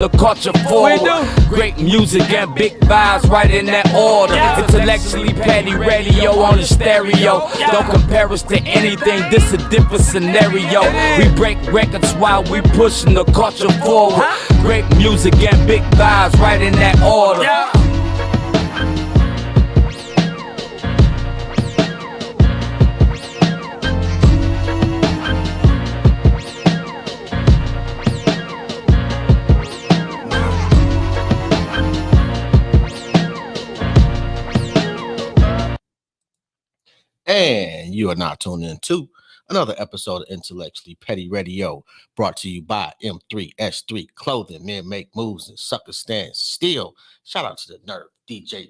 The culture forward, great music and big vibes right in that order. Intellectually petty radio on the stereo. Don't compare us to anything, this a different scenario. We break records while we pushing the culture forward. Great music and big vibes right in that order. And you are now tuned in to another episode of Intellectually Petty Radio, brought to you by M3S3 Clothing. Men make moves and suckers stand still. Shout out to the nerd DJ.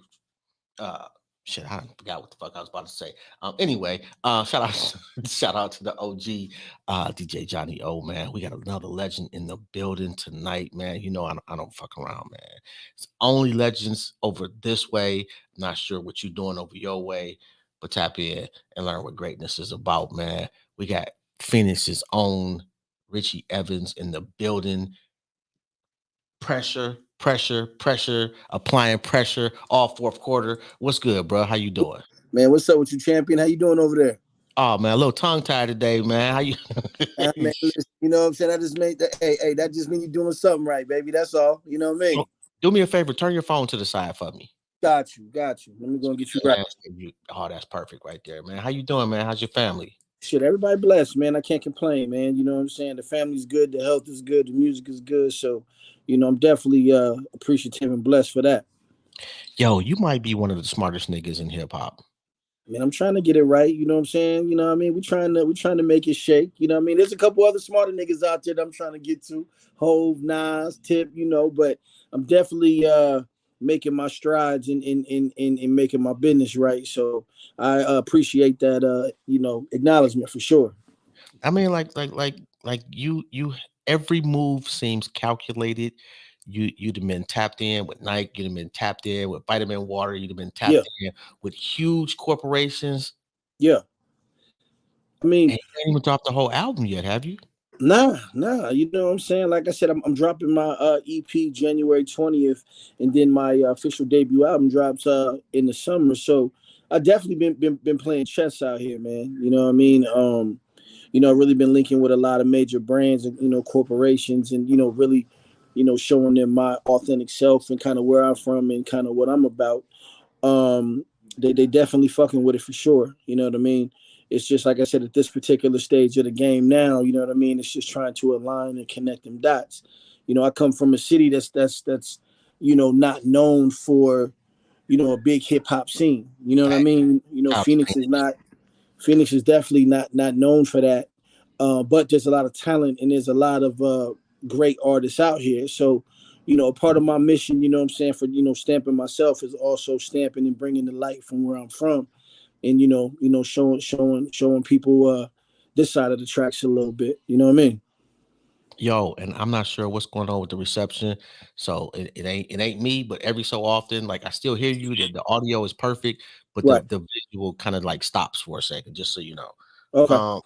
Shit, I forgot what the fuck I was about to say. Anyway, shout out to the OG DJ Johnny O, man. We got another legend in the building tonight, man. You know I don't fuck around, man. It's only legends over this way. Not sure what you're doing over your way, but tap in and learn what greatness is about, man. We got Phoenix's own Richie Evans in the building. Pressure, applying pressure all fourth quarter. What's good, bro? How you doing? Man, what's up with you, champion? How you doing over there? Oh, man, a little tongue-tied today, man. How you? Man, listen, you know what I'm saying? I just made that. Hey, that just means you're doing something right, baby. That's all. You know what I mean? Do me a favor. Turn your phone to the side for me. Got you. Let me go and get you right. Oh, that's perfect right there, man. How you doing, man? How's your family? Shit, everybody blessed, man. I can't complain, man. You know what I'm saying? The family's good, the health is good, the music is good. So, you know, I'm definitely appreciative and blessed for that. Yo, you might be one of the smartest niggas in hip hop. I mean, I'm trying to get it right. You know what I'm saying? You know what I mean? We're trying to make it shake. You know what I mean? There's a couple other smarter niggas out there that I'm trying to get to. Hove, Nas, Tip, you know, but I'm definitely making my strides in making my business right. So I appreciate that acknowledgement for sure. I mean, like you every move seems calculated. You'd have been tapped in with Nike, you'd have been tapped in with Vitamin Water, you'd have been tapped in with huge corporations. Yeah. I mean, and you ain't even dropped the whole album yet, have you? Nah. You know what I'm saying? Like I said, I'm dropping my EP January 20th, and then my official debut album drops in the summer. So I definitely been playing chess out here, man. You know what I mean? Really been linking with a lot of major brands and corporations, and really showing them my authentic self and kind of where I'm from and kind of what I'm about. They definitely fucking with it for sure. You know what I mean? It's just like I said, at this particular stage of the game now, you know what I mean? It's just trying to align and connect them dots. I come from a city that's not known for, a big hip hop scene. You know what I mean? Phoenix is definitely not known for that. But there's a lot of talent and there's a lot of great artists out here. So, part of my mission, you know what I'm saying, for, stamping myself is also stamping and bringing the light from where I'm from. And, showing people this side of the tracks a little bit. You know what I mean? Yo, and I'm not sure what's going on with the reception. So it ain't me, but every so often, like I still hear you, the audio is perfect, but right. the visual kind of like stops for a second, just so you know. Okay.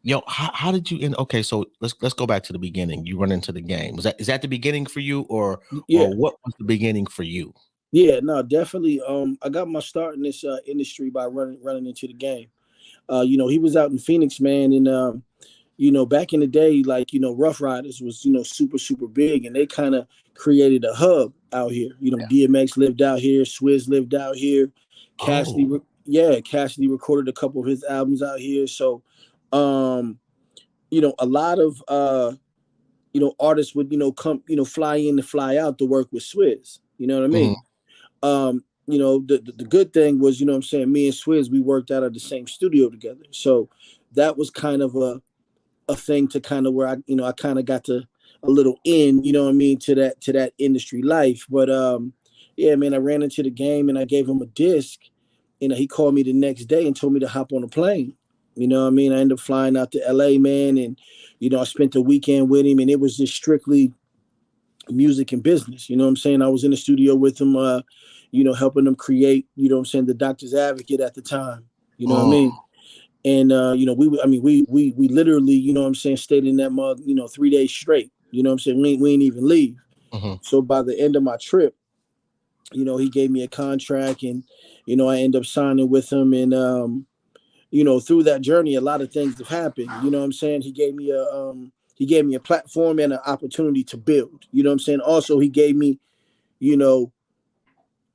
Yo, how did you end? Okay, so let's go back to the beginning. You run into the game. Is that the beginning for you, or what was the beginning for you? Yeah, no, definitely. I got my start in this industry by running into the game. He was out in Phoenix, man, and back in the day, like Rough Riders was super super big, and they kind of created a hub out here. DMX lived out here, Swizz lived out here, Cassidy recorded a couple of his albums out here. So, a lot of artists would come fly in and fly out to work with Swizz. You know what I mean? The good thing was, what I'm saying, me and Swizz, we worked out of the same studio together. So that was kind of a thing to kind of where I kind of got to a little in, to that industry life. But man, I ran into the game and I gave him a disc. He called me the next day and told me to hop on a plane. You know what I mean? I ended up flying out to LA, man, and I spent the weekend with him, and it was just strictly music and business. You know what I'm saying? I was in the studio with him, helping them create, the Doctor's Advocate at the time. You know what I mean? And we literally, stayed in that mug, 3 days straight. You know what I'm saying? We ain't even leave. So by the end of my trip, you know, he gave me a contract, and you know, I end up signing with him, and you know, through that journey, a lot of things have happened. You know what I'm saying? He gave me a platform and an opportunity to build. You know what I'm saying? Also, he gave me, you know,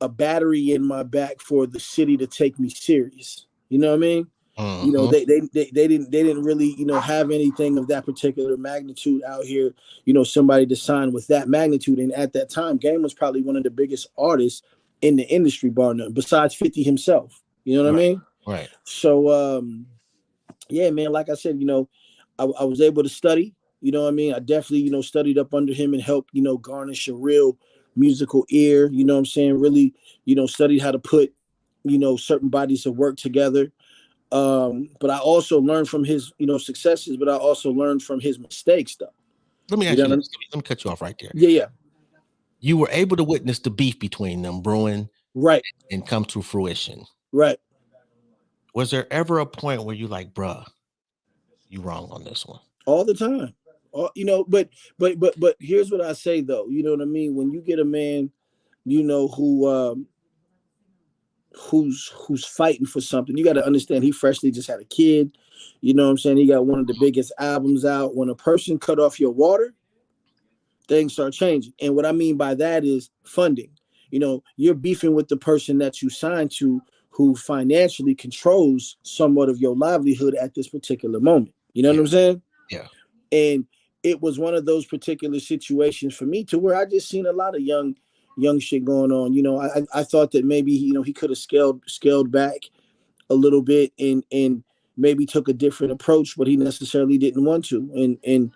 a battery in my back for the city to take me serious. You know what I mean? You know, they didn't really, you know, have anything of that particular magnitude out here, you know, somebody to sign with that magnitude. And at that time, Game was probably one of the biggest artists in the industry, bar none, besides 50 himself. You know what I mean? Right. So yeah, man, like I said, you know, I was able to study, you know what I mean? I definitely, you know, studied up under him and helped, you know, garnish a real musical ear, you know what I'm saying? Really, you know, studied how to put, you know, certain bodies of work together. But I also learned from his, you know, successes, but I also learned from his mistakes, though. Let me ask you this. Let me cut you off right there. Yeah. You were able to witness the beef between them brewing, right, and come to fruition. Right. Was there ever a point where you like, bruh, you wrong on this one? All the time. You know, but here's what I say though. You know what I mean? When you get a man, you know, who's fighting for something, you got to understand he freshly just had a kid. You know what I'm saying? He got one of the biggest albums out. When a person cut off your water, things start changing. And what I mean by that is funding. You know, you're beefing with the person that you signed to, who financially controls somewhat of your livelihood at this particular moment. You know what I'm saying? Yeah. And it was one of those particular situations for me to where I just seen a lot of young shit going on. You know, I thought that maybe, you know, he could have scaled back a little bit and maybe took a different approach, but he necessarily didn't want to. And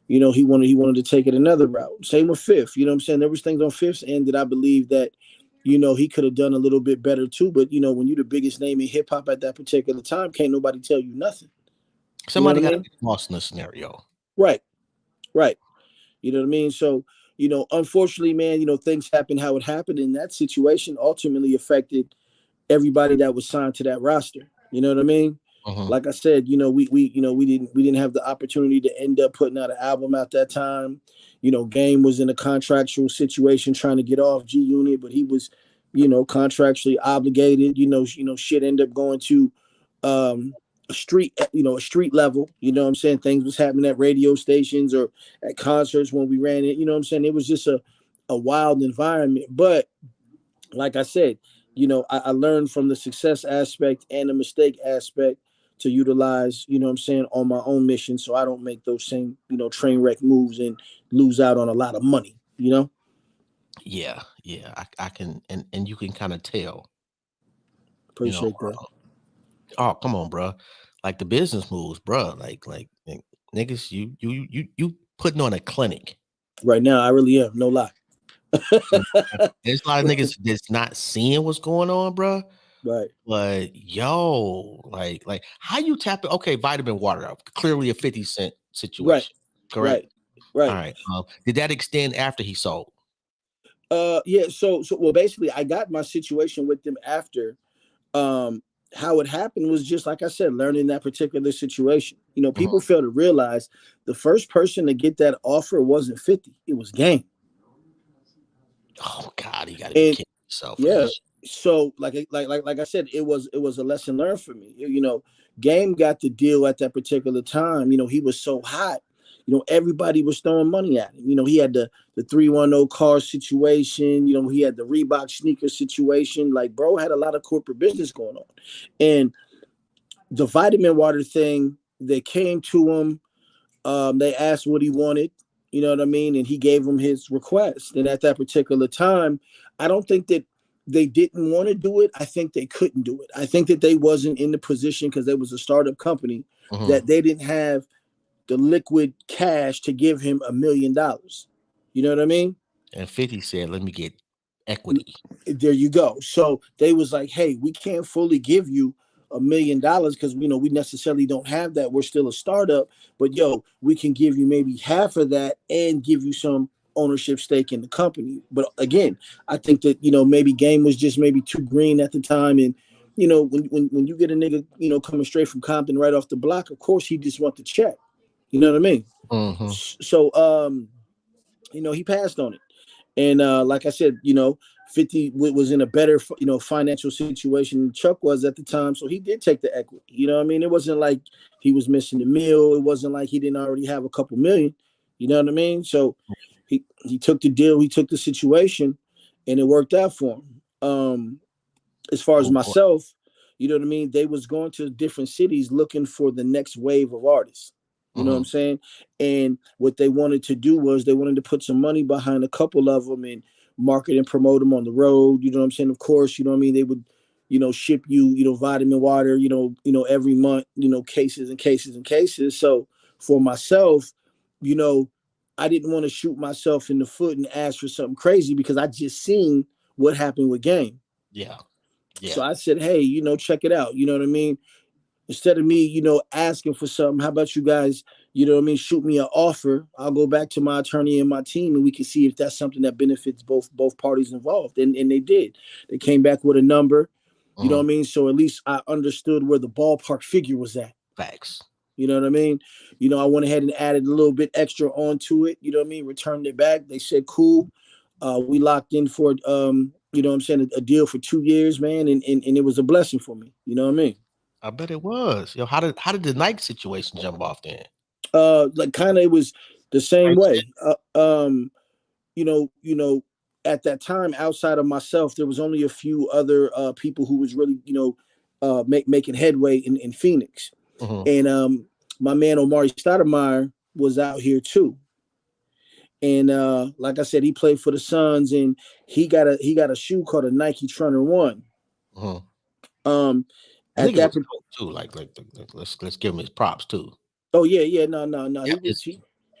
you know, he wanted to take it another route. Same with Fifth. You know what I'm saying? There was things on Fifth's end that I believe that, you know, he could have done a little bit better too. But, you know, when you're the biggest name in hip hop at that particular time, can't nobody tell you nothing. Somebody got to get lost in the scenario. Right. You know what I mean? So, you know, unfortunately, man, you know, things happen how it happened. And that situation ultimately affected everybody that was signed to that roster. You know what I mean? Like I said, you know, we didn't have the opportunity to end up putting out an album at that time. You know, Game was in a contractual situation trying to get off G Unit, but he was, you know, contractually obligated. You know, shit ended up going to a street level. You know what I'm saying? Things was happening at radio stations or at concerts when we ran it. You know what I'm saying? It was just a wild environment. But like I said, you know, I learned from the success aspect and the mistake aspect to utilize, you know what I'm saying, on my own mission, so I don't make those same, you know, train wreck moves and lose out on a lot of money, you know? Yeah. I can, and you can kind of tell. Appreciate that. Oh, come on, bro. Like the business moves, bro. Like niggas, you putting on a clinic. Right now, I really am, no lie. There's a lot of niggas that's not seeing what's going on, bro. Right. But yo, like how you tap it? Okay, vitamin water, clearly a 50 Cent situation. Right. Correct. Right. All right. Did that extend after he sold? Yeah. So well, basically, I got my situation with them after. How it happened was just like I said, learning that particular situation. You know, people fail to realize the first person to get that offer wasn't 50; it was Game. Oh God, you gotta be kidding yourself. Yeah. So like I said, it was a lesson learned for me. You know, Game got the deal at that particular time. You know, he was so hot. You know, everybody was throwing money at him. You know, he had the 310 car situation. You know, he had the Reebok sneaker situation. Like, bro had a lot of corporate business going on. And the vitamin water thing, they came to him. They asked what he wanted. You know what I mean? And he gave them his request. And at that particular time, I don't think that they didn't want to do it. I think they couldn't do it. I think that they wasn't in the position, because they was a startup company, that they didn't have the liquid cash to give him $1 million. You know what I mean? And 50 said, let me get equity. There you go. So they was like, hey, we can't fully give you $1 million because, you know, we necessarily don't have that. We're still a startup, but yo, we can give you maybe half of that and give you some ownership stake in the company. But again, I think that, you know, maybe Game was just maybe too green at the time. And, you know, when you get a nigga, you know, coming straight from Compton right off the block, of course he just want the check. You know what I mean? So, you know, he passed on it. And like I said, 50 was in a better, financial situation than Chuck was at the time. So he did take the equity. You know what I mean? It wasn't like he was missing the meal. It wasn't like he didn't already have a couple million. You know what I mean? So he took the deal. He took the situation, and it worked out for him. As far as myself, you know what I mean? They was going to different cities looking for the next wave of artists. You know what I'm saying? And what they wanted to do was they wanted to put some money behind a couple of them and market and promote them on the road. You know what I'm saying? Of course, you know what I mean? They would, ship you, vitamin water, every month, cases and cases and cases. So for myself, I didn't want to shoot myself in the foot and ask for something crazy because I just seen what happened with Game. Yeah. So I said, hey, check it out. You know what I mean? Instead of me, asking for something, how about you guys, shoot me an offer. I'll go back to my attorney and my team and we can see if that's something that benefits both parties involved. And they did. They came back with a number, you know what I mean? So at least I understood where the ballpark figure was at. Facts. You know what I mean? I went ahead and added a little bit extra onto it, you know what I mean? Returned it back. They said, cool. We locked in for, you know what I'm saying, a deal for 2 years, man. And it was a blessing for me. You know what I mean? I bet it was. Yo, how did the Nike situation jump off then? Like kind of it was the same way. At that time, outside of myself, there was only a few other people who was really, making headway in Phoenix. And my man Omari Stoudemire was out here too. And like I said, he played for the Suns, and he got a shoe called a Nike Trunner 1. At that too, like let's give him his props too. Oh yeah, no. Yeah,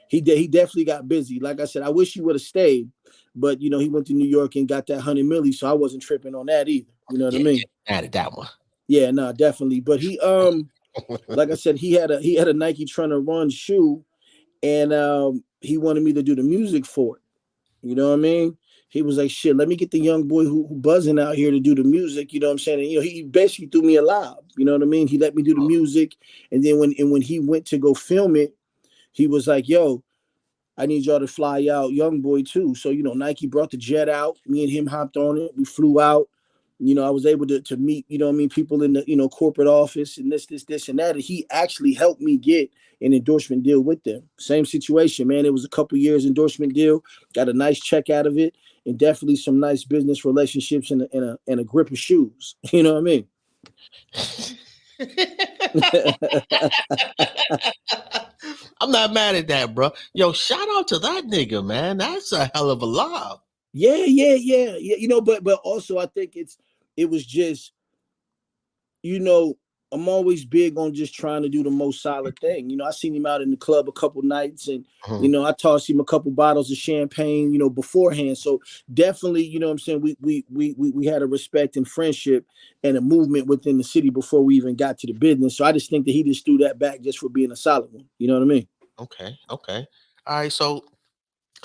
He definitely got busy. Like I said, I wish he would have stayed, but he went to New York and got that 100 milli, so I wasn't tripping on that either. You know what I mean? Added that one. Yeah, no, definitely. But he like I said, he had a Nike Trunner 1 shoe, and he wanted me to do the music for it. You know what I mean? He was like, shit, let me get the young boy who buzzing out here to do the music. You know what I'm saying? And, he basically threw me a lob. You know what I mean? He let me do the music. And then when he went to go film it, he was like, yo, I need y'all to fly out young boy too. So, Nike brought the jet out. Me and him hopped on it. We flew out. I was able to meet, people in the, corporate office and this and that. And he actually helped me get an endorsement deal with them. Same situation, man. It was a couple years endorsement deal. Got a nice check out of it. And definitely some nice business relationships and a grip of shoes. You know what I mean? I'm not mad at that, bro. Yo, shout out to that nigga, man. That's a hell of a lob. Yeah. But also I think it was just, I'm always big on just trying to do the most solid thing. I seen him out in the club a couple nights, and I tossed him a couple bottles of champagne, beforehand. So definitely, what I'm saying, we had a respect and friendship and a movement within the city before we even got to the business. So I just think that he just threw that back just for being a solid one. You know what I mean? Okay. All right. So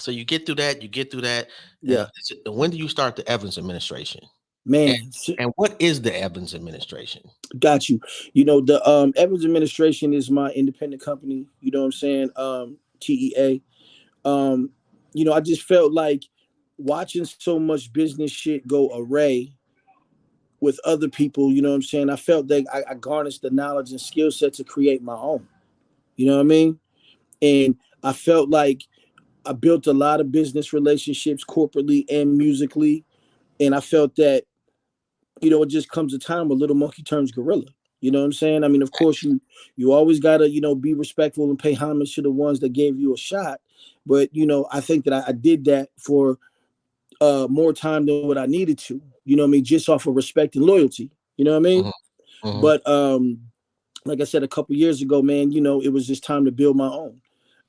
you get through that. Yeah. When do you start the Evans administration? Man, and what is the Evans administration? Got you. The Evans administration is my independent company. You know what I'm saying? TEA. I just felt like watching so much business shit go array with other people. You know what I'm saying? I felt that I garnished the knowledge and skill set to create my own. You know what I mean? And I felt like I built a lot of business relationships corporately and musically. And I felt that it just comes a time where little monkey turns gorilla. You know what I'm saying? I mean, of course, you always got to, be respectful and pay homage to the ones that gave you a shot. But, I think that I did that for more time than what I needed to, you know what I mean? Just off of respect and loyalty, you know what I mean? But like I said, a couple years ago, man, it was just time to build my own.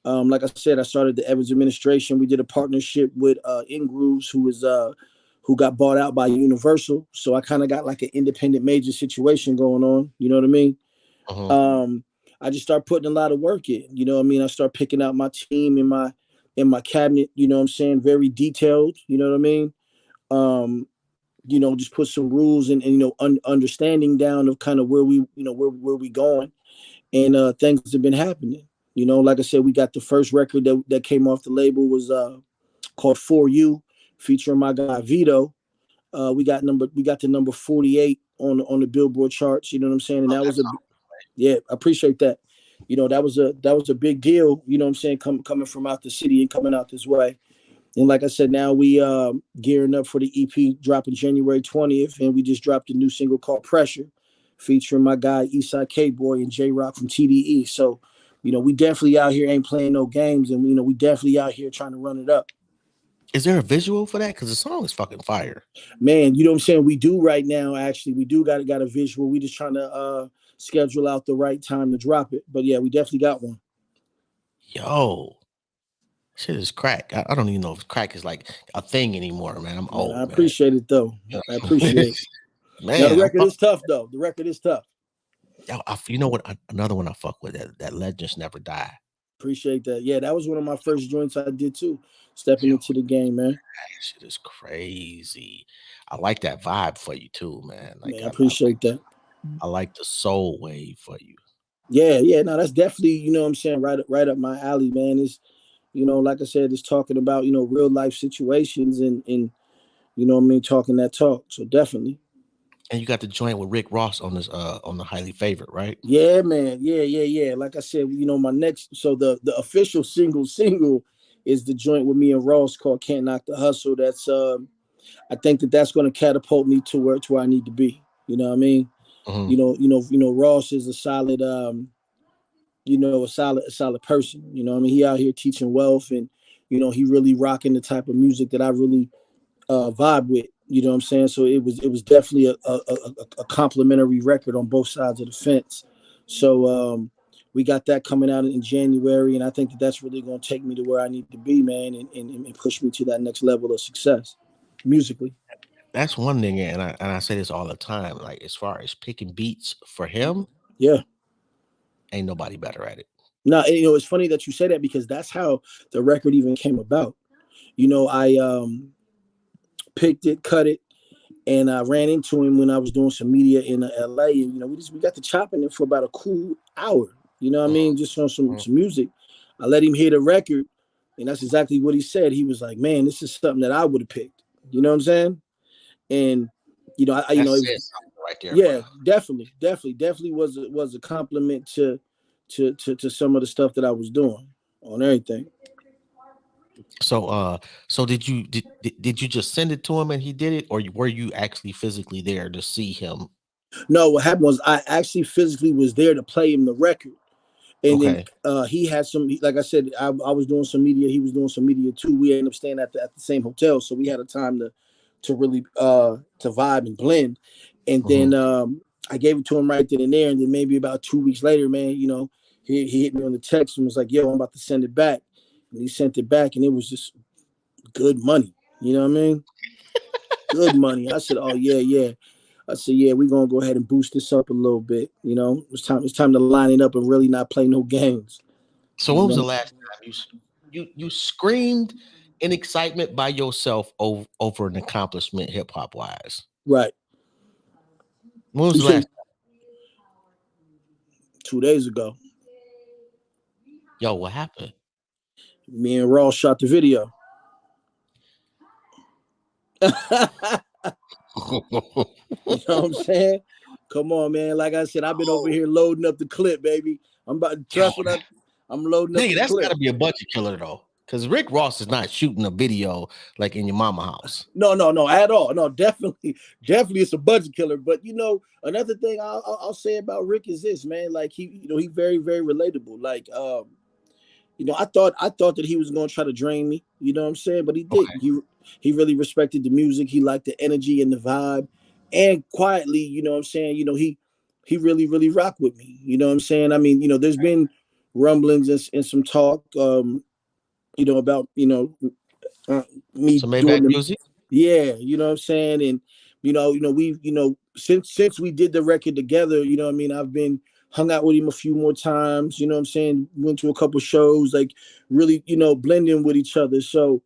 Like I said, I started the Evans administration. We did a partnership with Ingrooves, who got bought out by Universal. So I kind of got like an independent major situation going on. You know what I mean? I just start putting a lot of work in. You know what I mean? I start picking out my team in my cabinet. You know what I'm saying? Very detailed. You know what I mean? Just put some rules and understanding down of kind of where we going, and things have been happening. Like I said, we got the first record that came off the label was called For You. featuring my guy Vito. We got the number 48 on the Billboard charts. You know what I'm saying? And that was yeah, I appreciate that. You know, that was a big deal. You know what I'm saying? Coming from out the city and coming out this way. And like I said, now we gearing up for the EP dropping January 20th, and we just dropped a new single called Pressure, featuring my guy Eastside K Boy and J Rock from TDE. So, you know, we definitely out here ain't playing no games, and you know, we definitely out here trying to run it up. Is there a visual for that? Because the song is fucking fire. Man, you know what I'm saying? We do right now, actually. We do got a visual. We just trying to schedule out the right time to drop it. But yeah, we definitely got one. Yo, shit is crack. I don't even know if crack is like a thing anymore, man. I'm old. I appreciate it though. I appreciate it. Man, now the record is tough though. The record is tough. Yo, you know what? Another one I fuck with, that Legends Never Die. Appreciate that. Yeah, that was one of my first joints I did too. Stepping into the game, man. That shit is crazy. I like that vibe for you too, man. Like, man, I appreciate that. I like the soul wave for you. Yeah. No, that's definitely, you know what I'm saying, right up my alley, man. It's, you know, like I said, it's talking about, you know, real life situations and you know what I mean, talking that talk. So definitely. And you got the joint with Rick Ross on this on the Highly Favored, right? Yeah, man. Yeah. Like I said, you know, my next, so the official single is the joint with me and Ross called Can't Knock the Hustle. That's I think that's going to catapult me to where I need to be. You know what I mean? Mm-hmm. You know, Ross is a solid you know, a solid person. You know what I mean? He out here teaching wealth, and you know, he really rocking the type of music that I really vibe with. You know what I'm saying? So it was definitely a complimentary record on both sides of the fence. So we got that coming out in January, and I think that's really going to take me to where I need to be, man, and push me to that next level of success musically. That's one thing, and I say this all the time. Like, as far as picking beats for him, yeah, ain't nobody better at it. No, you know, it's funny that you say that because that's how the record even came about. You know, I picked it, cut it, and I ran into him when I was doing some media in LA. And you know, we got to chopping it for about a cool hour. You know what I mean? Just on some music. I let him hear the record, and that's exactly what he said. He was like, "Man, this is something that I would have picked." You know what I'm saying? And you know, it was, right there. Yeah, definitely was a compliment to some of the stuff that I was doing on everything. So did you just send it to him and he did it, or were you actually physically there to see him? No, what happened was I actually physically was there to play him the record. And then he had some, like I said, I was doing some media. He was doing some media too. We ended up staying at the same hotel, so we had a time to really to vibe and blend. And then I gave it to him right then and there. And then maybe about 2 weeks later, man, you know, he hit me on the text and was like, "Yo, I'm about to send it back." And he sent it back, and it was just good money. You know what I mean? Good money. I said, "Oh yeah." I said, "Yeah, we're gonna go ahead and boost this up a little bit." You know, it's time to line it up and really not play no games. So when was the last time you screamed in excitement by yourself over an accomplishment hip hop wise? Right. When was the last time? 2 days ago. Yo, what happened? Me and Ross shot the video. You know what I'm saying? Come on, man. Like I said, I've been over here loading up the clip, baby. I'm about to trust what I'm loading up the that's clip. Gotta be a budget killer though. Because Rick Ross is not shooting a video like in your mama house. No, at all. No, definitely it's a budget killer. But you know, another thing I'll say about Rick is this, man. Like he very, very relatable. Like you know, I thought that he was gonna try to drain me, you know what I'm saying? But he didn't. Okay. He really respected the music, he liked the energy and the vibe, and quietly, you know what I'm saying, you know, he really, really rocked with me. You know what I'm saying? I mean, you know, there's been rumblings and some talk you know, about, you know, me doing the music. Yeah, you know what I'm saying? And you know, we've, you know, since we did the record together, you know what I mean, I've been hung out with him a few more times, you know what I'm saying? Went to a couple shows, like really, you know, blending with each other. So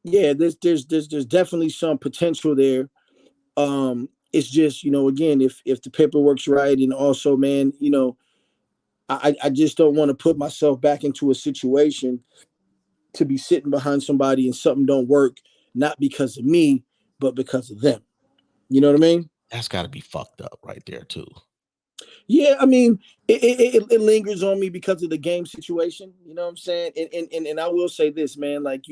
yeah, there's definitely some potential there. It's just, you know, again, if the paperwork's right, and also, man, you know, I just don't want to put myself back into a situation to be sitting behind somebody and something don't work, not because of me, but because of them. You know what I mean? That's got to be fucked up right there too. Yeah, I mean, it lingers on me because of the game situation. You know what I'm saying? And I will say this, man. Like,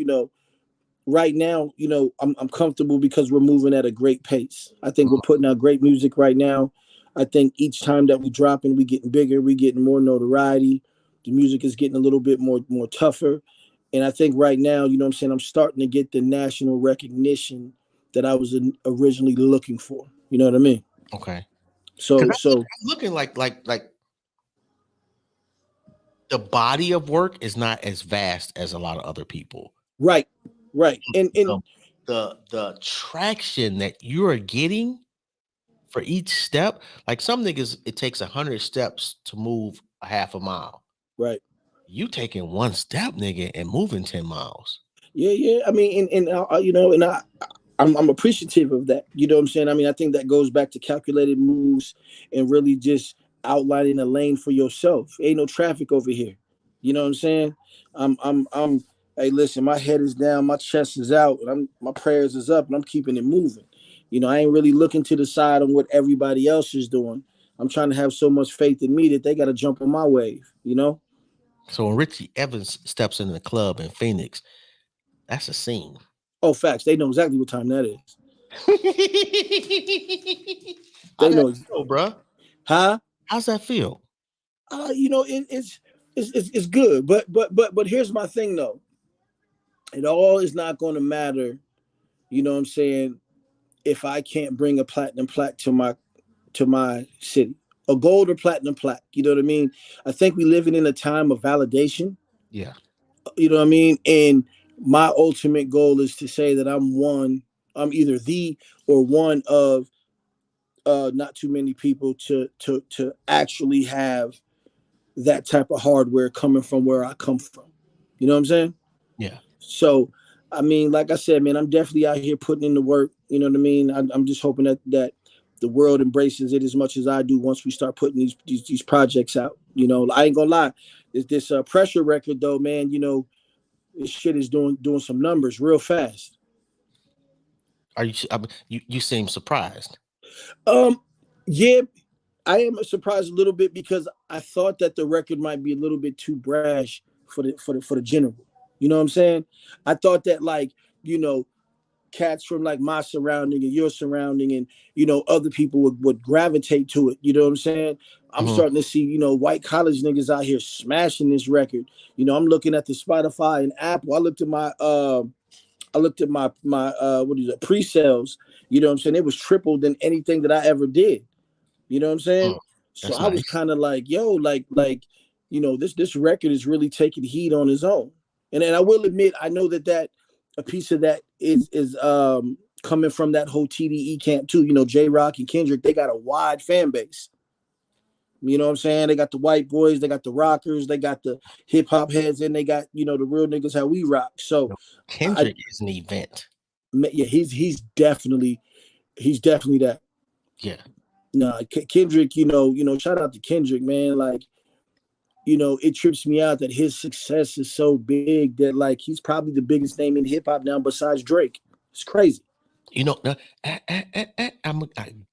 right now, I'm comfortable because we're moving at a great pace. I think we're putting out great music right now. I think each time that we dropping, we getting bigger, we getting more notoriety. The music is getting a little bit more tougher. And I think right now, you know what I'm saying, I'm starting to get the national recognition that I was originally looking for. You know what I mean? Okay. So I'm looking like the body of work is not as vast as a lot of other people. right. And The traction that you're getting for each step, like some niggas, it takes 100 steps to move a half a mile. right. You taking one step, nigga, and moving 10 miles. Yeah. I mean, I'm appreciative of that. You know what I'm saying? I mean, I think that goes back to calculated moves and really just outlining a lane for yourself. Ain't no traffic over here. You know what I'm saying? I'm. Hey, listen, my head is down, my chest is out, and my prayers is up, and I'm keeping it moving. I ain't really looking to the side on what everybody else is doing. I'm trying to have so much faith in me that they got to jump on my wave. So when Richie Evans steps into the club in Phoenix, that's a scene. Oh, facts. They know exactly what time that is. How They does know, that feel, bro? huh? How's that feel? It's good, but here's my thing though. It all is not going to matter. You know what I'm saying? If I can't bring a platinum plaque to my city, a gold or platinum plaque. You know what I mean? I think we living in a time of validation. Yeah. You know what I mean? And my ultimate goal is to say that I'm either the or one of not too many people to actually have that type of hardware coming from where I come from. You know what I'm saying? Yeah. So, I mean, like I said, man, I'm definitely out here putting in the work. You know what I mean? I'm just hoping that the world embraces it as much as I do once we start putting these projects out. I ain't gonna lie. This pressure record though, man. This shit is doing some numbers real fast. You seem surprised. Yeah, I am surprised a little bit because I thought that the record might be a little bit too brash for the general. You know what I'm saying? I thought that cats from like my surrounding and your surrounding and other people would gravitate to it. You know what I'm saying? I'm starting to see white college niggas out here smashing this record. I'm looking at the Spotify and Apple. I looked at my what is it, pre-sales. You know what I'm saying? It was triple than anything that I ever did. You know what I'm saying? So I was kind of like, yo, this record is really taking heat on its own. And I will admit, I know that a piece of that is coming from that whole TDE camp too. J Rock and Kendrick, they got a wide fan base. You know what I'm saying? They got the white boys, they got the rockers, they got the hip hop heads, and they got the real niggas how we rock. So Kendrick is an event. Yeah, he's definitely that. Yeah. No, Kendrick, shout out to Kendrick, man. Like, it trips me out that his success is so big that like he's probably the biggest name in hip hop now besides Drake. It's crazy. I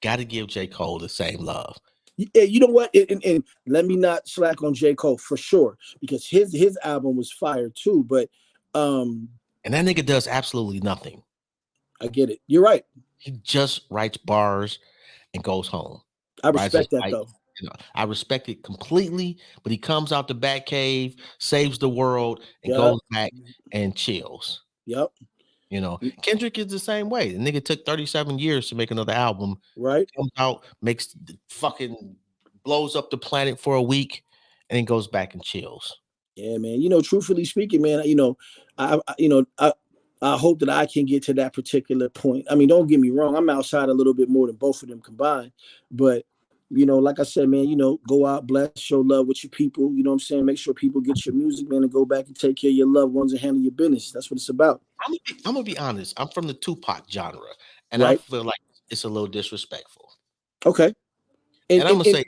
gotta give J. Cole the same love. Yeah, you know what? And let me not slack on J. Cole for sure, because his album was fire too. But and that nigga does absolutely nothing. I get it. You're right. He just writes bars and goes home. I respect that though. I respect it completely, but he comes out the Batcave, saves the world, and goes back and chills. Yep. Kendrick is the same way. The nigga took 37 years to make another album. Right. Comes out, fucking blows up the planet for a week, and then goes back and chills. Yeah, man. Truthfully speaking, man, I hope that I can get to that particular point. I mean, don't get me wrong. I'm outside a little bit more than both of them combined. But, like I said, man, go out, bless, show love with your people. You know what I'm saying? Make sure people get your music, man, and go back and take care of your loved ones and handle your business. That's what it's about. I'm going to be honest. I'm from the Tupac genre, and I feel like it's a little disrespectful. Okay. And I'm going to say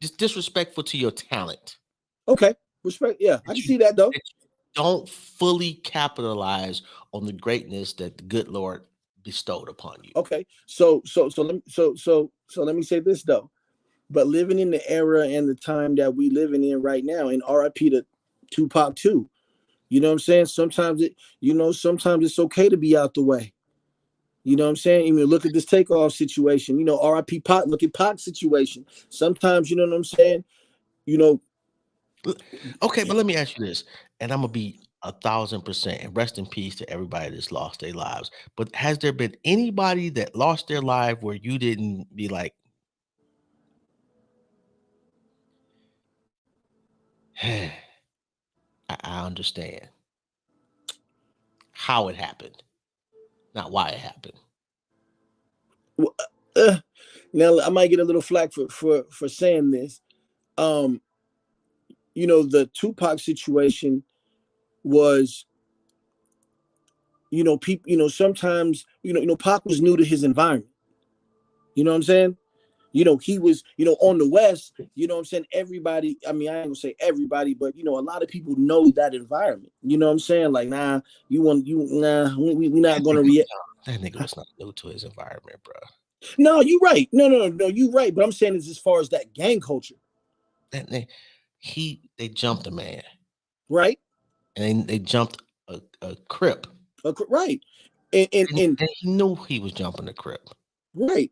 it's disrespectful to your talent. Okay. Respect. Yeah, I can see that, though. don't fully capitalize on the greatness that the good Lord bestowed upon you. Okay, so let me say this though. But living in the era and the time that we living in right now, and RIP to Tupac too. You know what I'm saying? Sometimes it's okay to be out the way. You know what I'm saying? Even look at this takeoff situation. RIP Pac. Look at Pac's situation. Sometimes, you know what I'm saying? You know, Okay, but let me ask you this, and I'm gonna be 1,000%. And rest in peace to everybody that's lost their lives. But has there been anybody that lost their life where you didn't be like, I understand how it happened, not why it happened. now I might get a little flack for saying this. The Tupac situation was, people, sometimes, Pac was new to his environment. You know what I'm saying? He was, on the West, you know what I'm saying? Everybody, I mean, I ain't gonna say everybody, but, a lot of people know that environment. You know what I'm saying? Like, nah, we not gonna react. That nigga was not new to his environment, bro. No, you're right. No, you're right. But I'm saying is as far as that gang culture. They jumped a man. Right. And they jumped a Crip. Right. And he knew he was jumping a Crip. Right.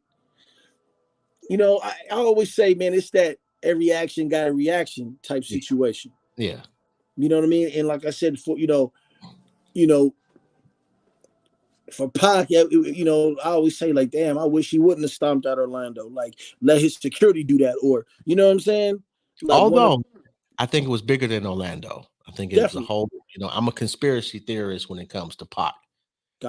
I always say, man, it's that every action got a reaction type situation. Yeah. You know what I mean? And like I said, for for Pac, I always say, like, damn, I wish he wouldn't have stomped out Orlando. Like, let his security do that, or you know what I'm saying? Like, although I think it was bigger than Orlando. I think it was a whole. I'm a conspiracy theorist when it comes to Pac.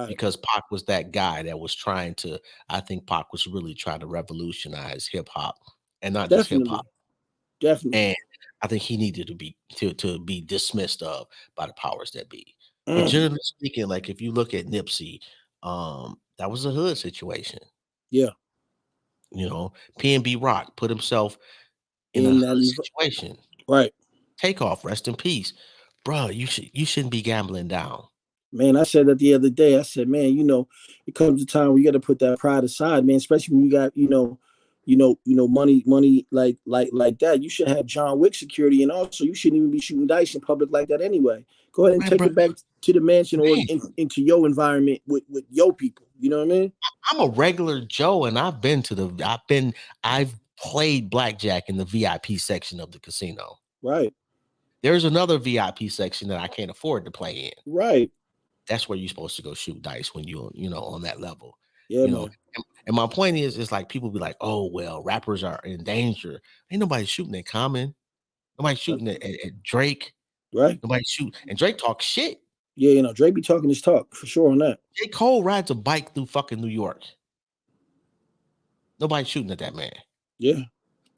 Because Pac was that guy that was trying to. I think Pac was really trying to revolutionize hip hop, and not just hip hop. Definitely. And I think he needed to be dismissed of by the powers that be. But generally speaking, like if you look at Nipsey, that was a hood situation. Yeah. P&B Rock put himself in a hood situation. Right. Takeoff, rest in peace, bro. You shouldn't be gambling down. Man, I said that the other day. I said, man, it comes a time where you got to put that pride aside, man. Especially when you got, money like that. You should have John Wick security, and also you shouldn't even be shooting dice in public like that anyway. Go ahead and take it back to the mansion or into your environment with your people. You know what I mean? I'm a regular Joe, and I've played blackjack in the VIP section of the casino. Right. There's another VIP section that I can't afford to play in. Right. That's where you're supposed to go shoot dice when you're, on that level. Yeah, man. And my point is like people be like, oh, well, rappers are in danger. Ain't nobody shooting at Common. Nobody shooting at Drake. Right. Nobody shoot. And Drake talks shit. Yeah, Drake be talking his talk for sure on that. J. Cole rides a bike through fucking New York. Nobody shooting at that man. Yeah.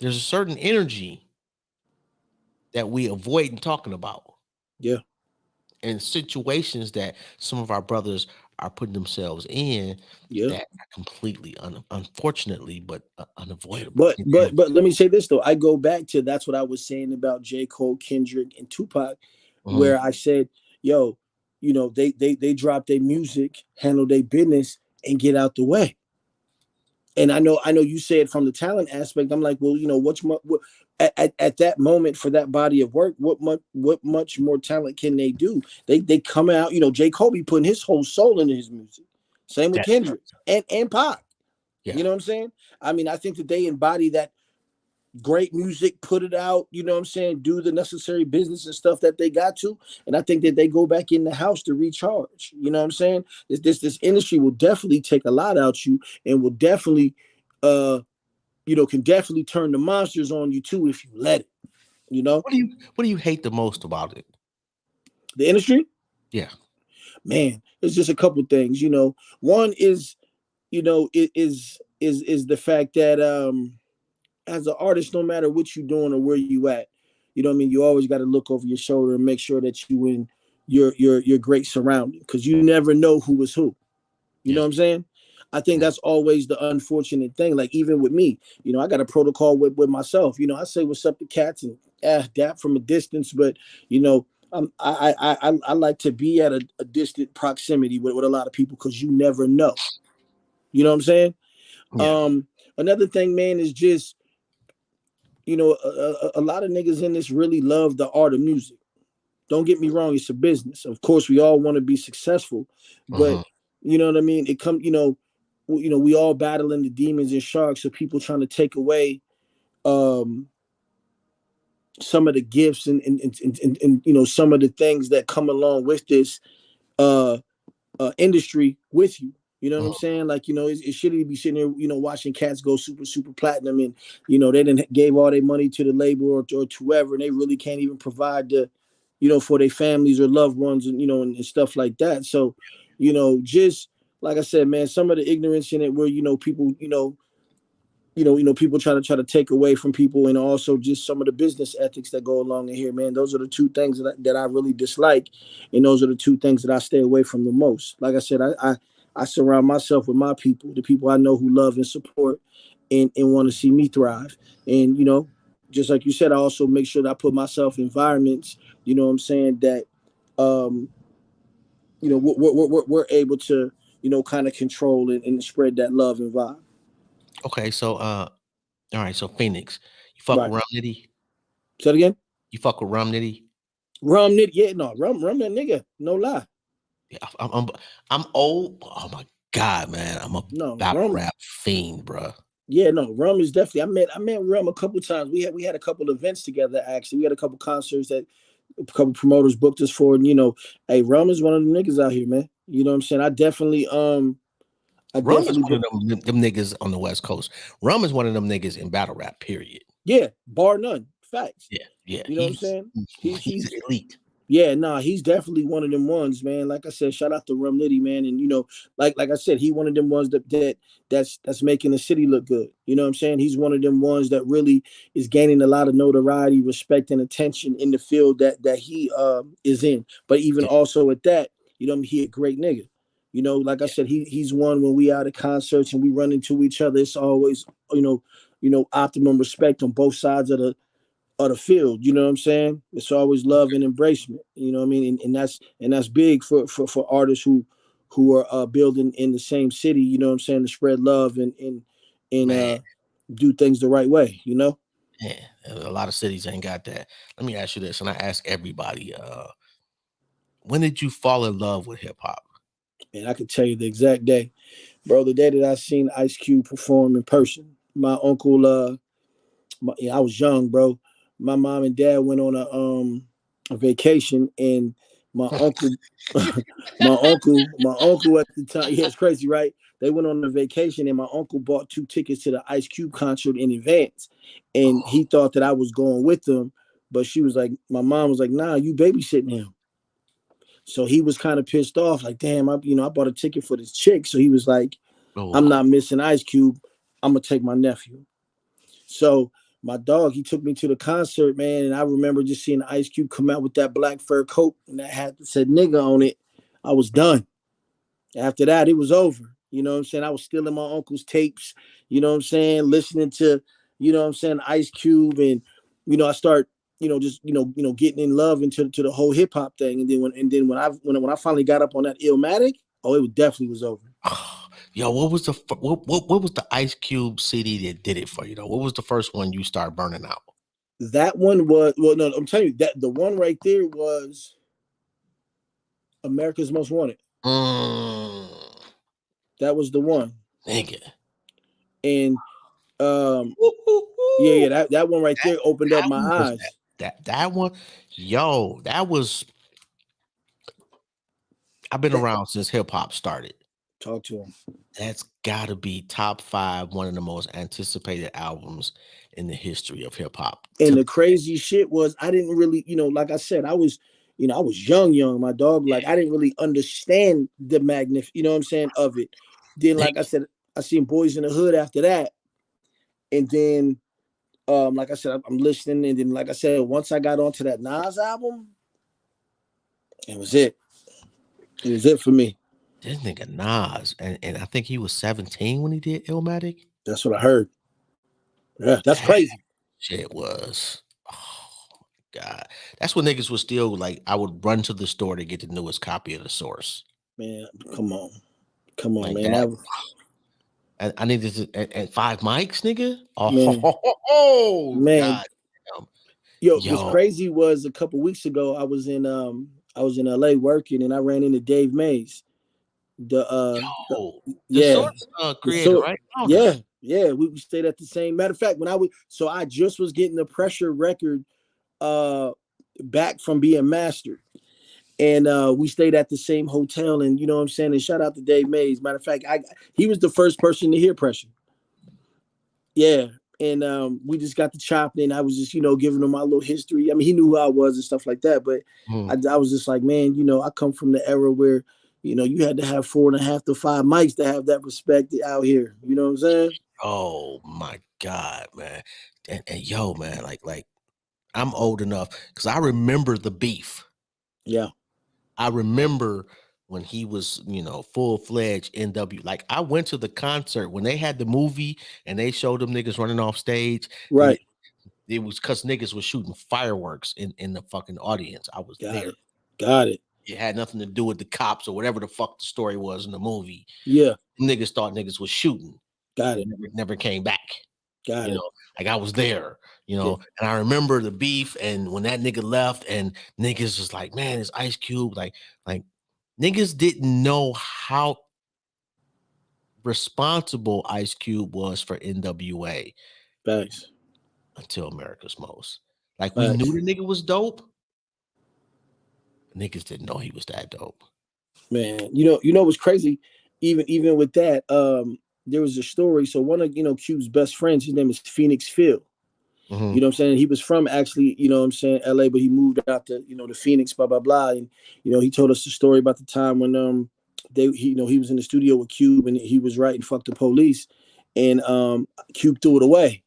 There's a certain energy that we avoid talking about. Yeah. And situations that some of our brothers are putting themselves in that are completely unfortunately, but unavoidable. But let me say this though. I go back to that's what I was saying about J. Cole, Kendrick, and Tupac, where I said, yo, they drop their music, handle their business, and get out the way. And I know you said from the talent aspect. I'm like, well, at that moment for that body of work, what much more talent can they do? They come out, J. Cole be putting his whole soul into his music. Same with Kendrick and Pac. Yeah. You know what I'm saying? I mean, I think that they embody that great music, put it out, you know what I'm saying, do the necessary business and stuff that they got to. And I think that they go back in the house to recharge. You know what I'm saying? This industry will definitely take a lot out you and will definitely can definitely turn the monsters on you too if you let it. What do you hate the most about it? The industry? Yeah. Man, it's just a couple things. One is, is the fact that as an artist, no matter what you're doing or where you at, you know what I mean, you always got to look over your shoulder and make sure that you in your great surrounding, because you never know who is who. You know what I'm saying? I think that's always the unfortunate thing. Like even with me, I got a protocol with myself. I say what's up to cats and dap from a distance, but I like to be at a distant proximity with a lot of people because you never know. You know what I'm saying? Yeah. Another thing, man, is just a lot of niggas in this really love the art of music. Don't get me wrong, it's a business. Of course, we all want to be successful, but Mhm. you know what I mean. It come, we all battling the demons and sharks of people trying to take away um some of the gifts and some of the things that come along with this uh industry with you. You know what I'm Mhm. saying? Like, it shouldn't be sitting there, watching cats go super platinum, and they didn't gave all their money to the label or to whoever, and they really can't even provide the, for their families or loved ones, and and stuff like that. So, just like I said, man, some of the ignorance in it where people, people try to take away from people, and also just some of the business ethics that go along in here, man. Those are the two things that I really dislike, and those are the two things that I stay away from the most. Like I said, I surround myself with my people, the people I know who love and support, and want to see me thrive. And just like you said, I also make sure that I put myself in environments, what I'm saying, that um, we're able to kind of control and spread that love and vibe. Okay, so all right, so Phoenix, you fuck Right. with Rum Nitty? Say it again. You fuck with Rum Nitty? Rum nigga, yeah, no, rum that nigga, no lie. Yeah, I'm old. Oh my god, man, I'm a No, battle rum, rap fiend, bro. yeah, no, rum is definitely. I met rum a couple times. We had a couple events together. Actually, we had a couple concerts that a couple promoters booked us for, and hey, rum is one of the niggas out here, man. You know what I'm saying? I Rum is definitely, one of them niggas on the West Coast. Rum is one of them niggas in battle rap. Period. yeah, bar none, facts. Yeah, yeah. You know what I'm saying? He's He's elite. Yeah, nah, he's definitely one of them ones, man. Like I said, shout out to Rum Nitty, man. And like I said, he one of them ones that's making the city look good. You know what I'm saying? He's one of them ones that really is gaining a lot of notoriety, respect, and attention in the field that he is in. But even Yeah, also at that, he a great nigga. Like I yeah, said, he's one when we out at concerts and we run into each other. It's always, optimum respect on both sides of the field. You know what I'm saying? It's always love and embracement. You know what I mean? And that's big for artists who are building in the same city. You know what I'm saying? To spread love and man. do things the right way. Yeah, a lot of cities ain't got that. Let me ask you this, and I ask everybody: when did you fall in love with hip hop? And I could tell you the exact day, bro. The day that I seen Ice Cube perform in person. My uncle, I was young, bro. My mom and dad went on a vacation, and my uncle, my uncle at the time, yeah, it's crazy, right? They went on a vacation, and my uncle bought 2 tickets to the Ice Cube concert in advance, and Oh, he thought that I was going with them, but my mom was like, "Nah, you babysitting him." So he was kind of pissed off, like, "Damn, I bought a ticket for this chick." So he was like, "I'm oh, not missing Ice Cube. I'm gonna take my nephew." So my dog, he took me to the concert, man, and I remember just seeing Ice Cube come out with that black fur coat and that hat that said "nigga" on it. I was done. After that, it was over. You know what I'm saying? I was still in my uncle's tapes. You know what I'm saying? Listening to, Ice Cube, and I start, just getting in love into to the whole hip hop thing. And then when I finally got up on that Illmatic, oh, it definitely was over. oh. Yo, what was the what was the Ice Cube CD that did it for you though? What was the first one you start burning out? That one was, well, no, I'm telling you that the one right there was America's Most Wanted. Mm, That was the one. nigga. And Woo, woo, yeah, woo. yeah, that one right there opened up That my one was that eyes. that one. Yo, that was. I've been That around since hip hop started. talk to him. That's got to be top 5, one of the most anticipated albums in the history of hip hop. And the crazy shit was I didn't really, like I said, I was young, my dog. Like I didn't really understand the you know what I'm saying, of it. Then, like I said, I seen Boys in the Hood after that. And then like I said, I'm listening, and then like I said, once I got onto that Nas album, it was it. It was it for me. This nigga Nas, and I think he was 17 when he did Illmatic. That's what I heard. Yeah, that's That crazy. shit was, oh God. That's when niggas was still like, I would run to the store to get the newest copy of the source. Man, come on, Like man. that. That was, I needed to, and 5 mics, nigga. man, Oh, man. God. What's Yo, crazy was a couple weeks ago I was in LA working and I ran into Dave Mays. The the yeah, source creator, so right? Founder. yeah, we stayed at the same. Matter of fact, when I just was getting the Pressure record uh back from being mastered. And we stayed at the same hotel, and you know what I'm saying. And shout out to Dave Mays. Matter of fact, he was the first person to hear Pressure. Yeah, and we just got to chopping. I was just giving him my little history. I mean, he knew who I was and stuff like that. But I was just like, man, I come from the era where you had to have 4.5 to 5 mics to have that respect out here. You know what I'm saying? Oh my God, man. And yo, man, like I'm old enough because I remember the beef. Yeah. I remember when he was, full-fledged NW. Like I went to the concert when they had the movie and they showed them niggas running off stage. Right. It was because niggas was shooting fireworks in the fucking audience. I was Got there. it. Got it. It had nothing to do with the cops or whatever the fuck the story was in the movie. Yeah. Niggas thought niggas was shooting. Got it. Never came back. Got it. Like I was there, Yeah. and I remember the beef and when that nigga left and niggas was like, man, it's Ice Cube. Like niggas didn't know how responsible Ice Cube was for NWA Thanks. until America's Most. Like we knew the nigga was dope. Niggas didn't know he was that dope. Man, what's crazy? Even with that, there was a story. So one of Cube's best friends, his name is Phoenix Phil. Mm-hmm. You know what I'm saying? He was from actually, LA, but he moved out to, to Phoenix, blah, blah, blah. And, he told us the story about the time when he was in the studio with Cube and he was writing Fuck the Police. And Cube threw it away.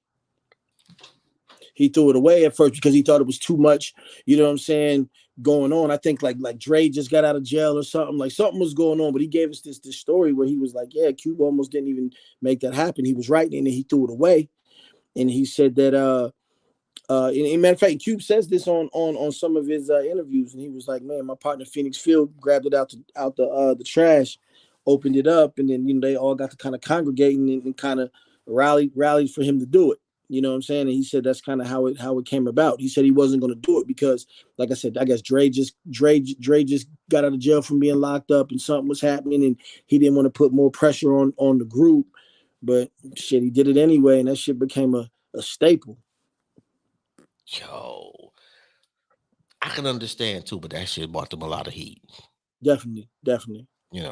He threw it away at first because he thought it was too much, you know what I'm saying, going on. I think like Dre just got out of jail or something. Like something was going on, but he gave us this story where he was like, yeah, Cube almost didn't even make that happen. He was writing and he threw it away. And he said that in matter of fact, Cube says this on some of his interviews, and he was like, man, my partner Phoenix Field grabbed it out the trash, opened it up, and then they all got to kind of congregate and kind of rallied for him to do it. You know what I'm saying? And he said that's kind of how it came about. He said he wasn't going to do it because, like I said, I guess Dre just got out of jail from being locked up and something was happening, and he didn't want to put more pressure on the group. But shit, he did it anyway, and that shit became a staple. Yo, I can understand too, but that shit brought them a lot of heat. Definitely. Definitely. When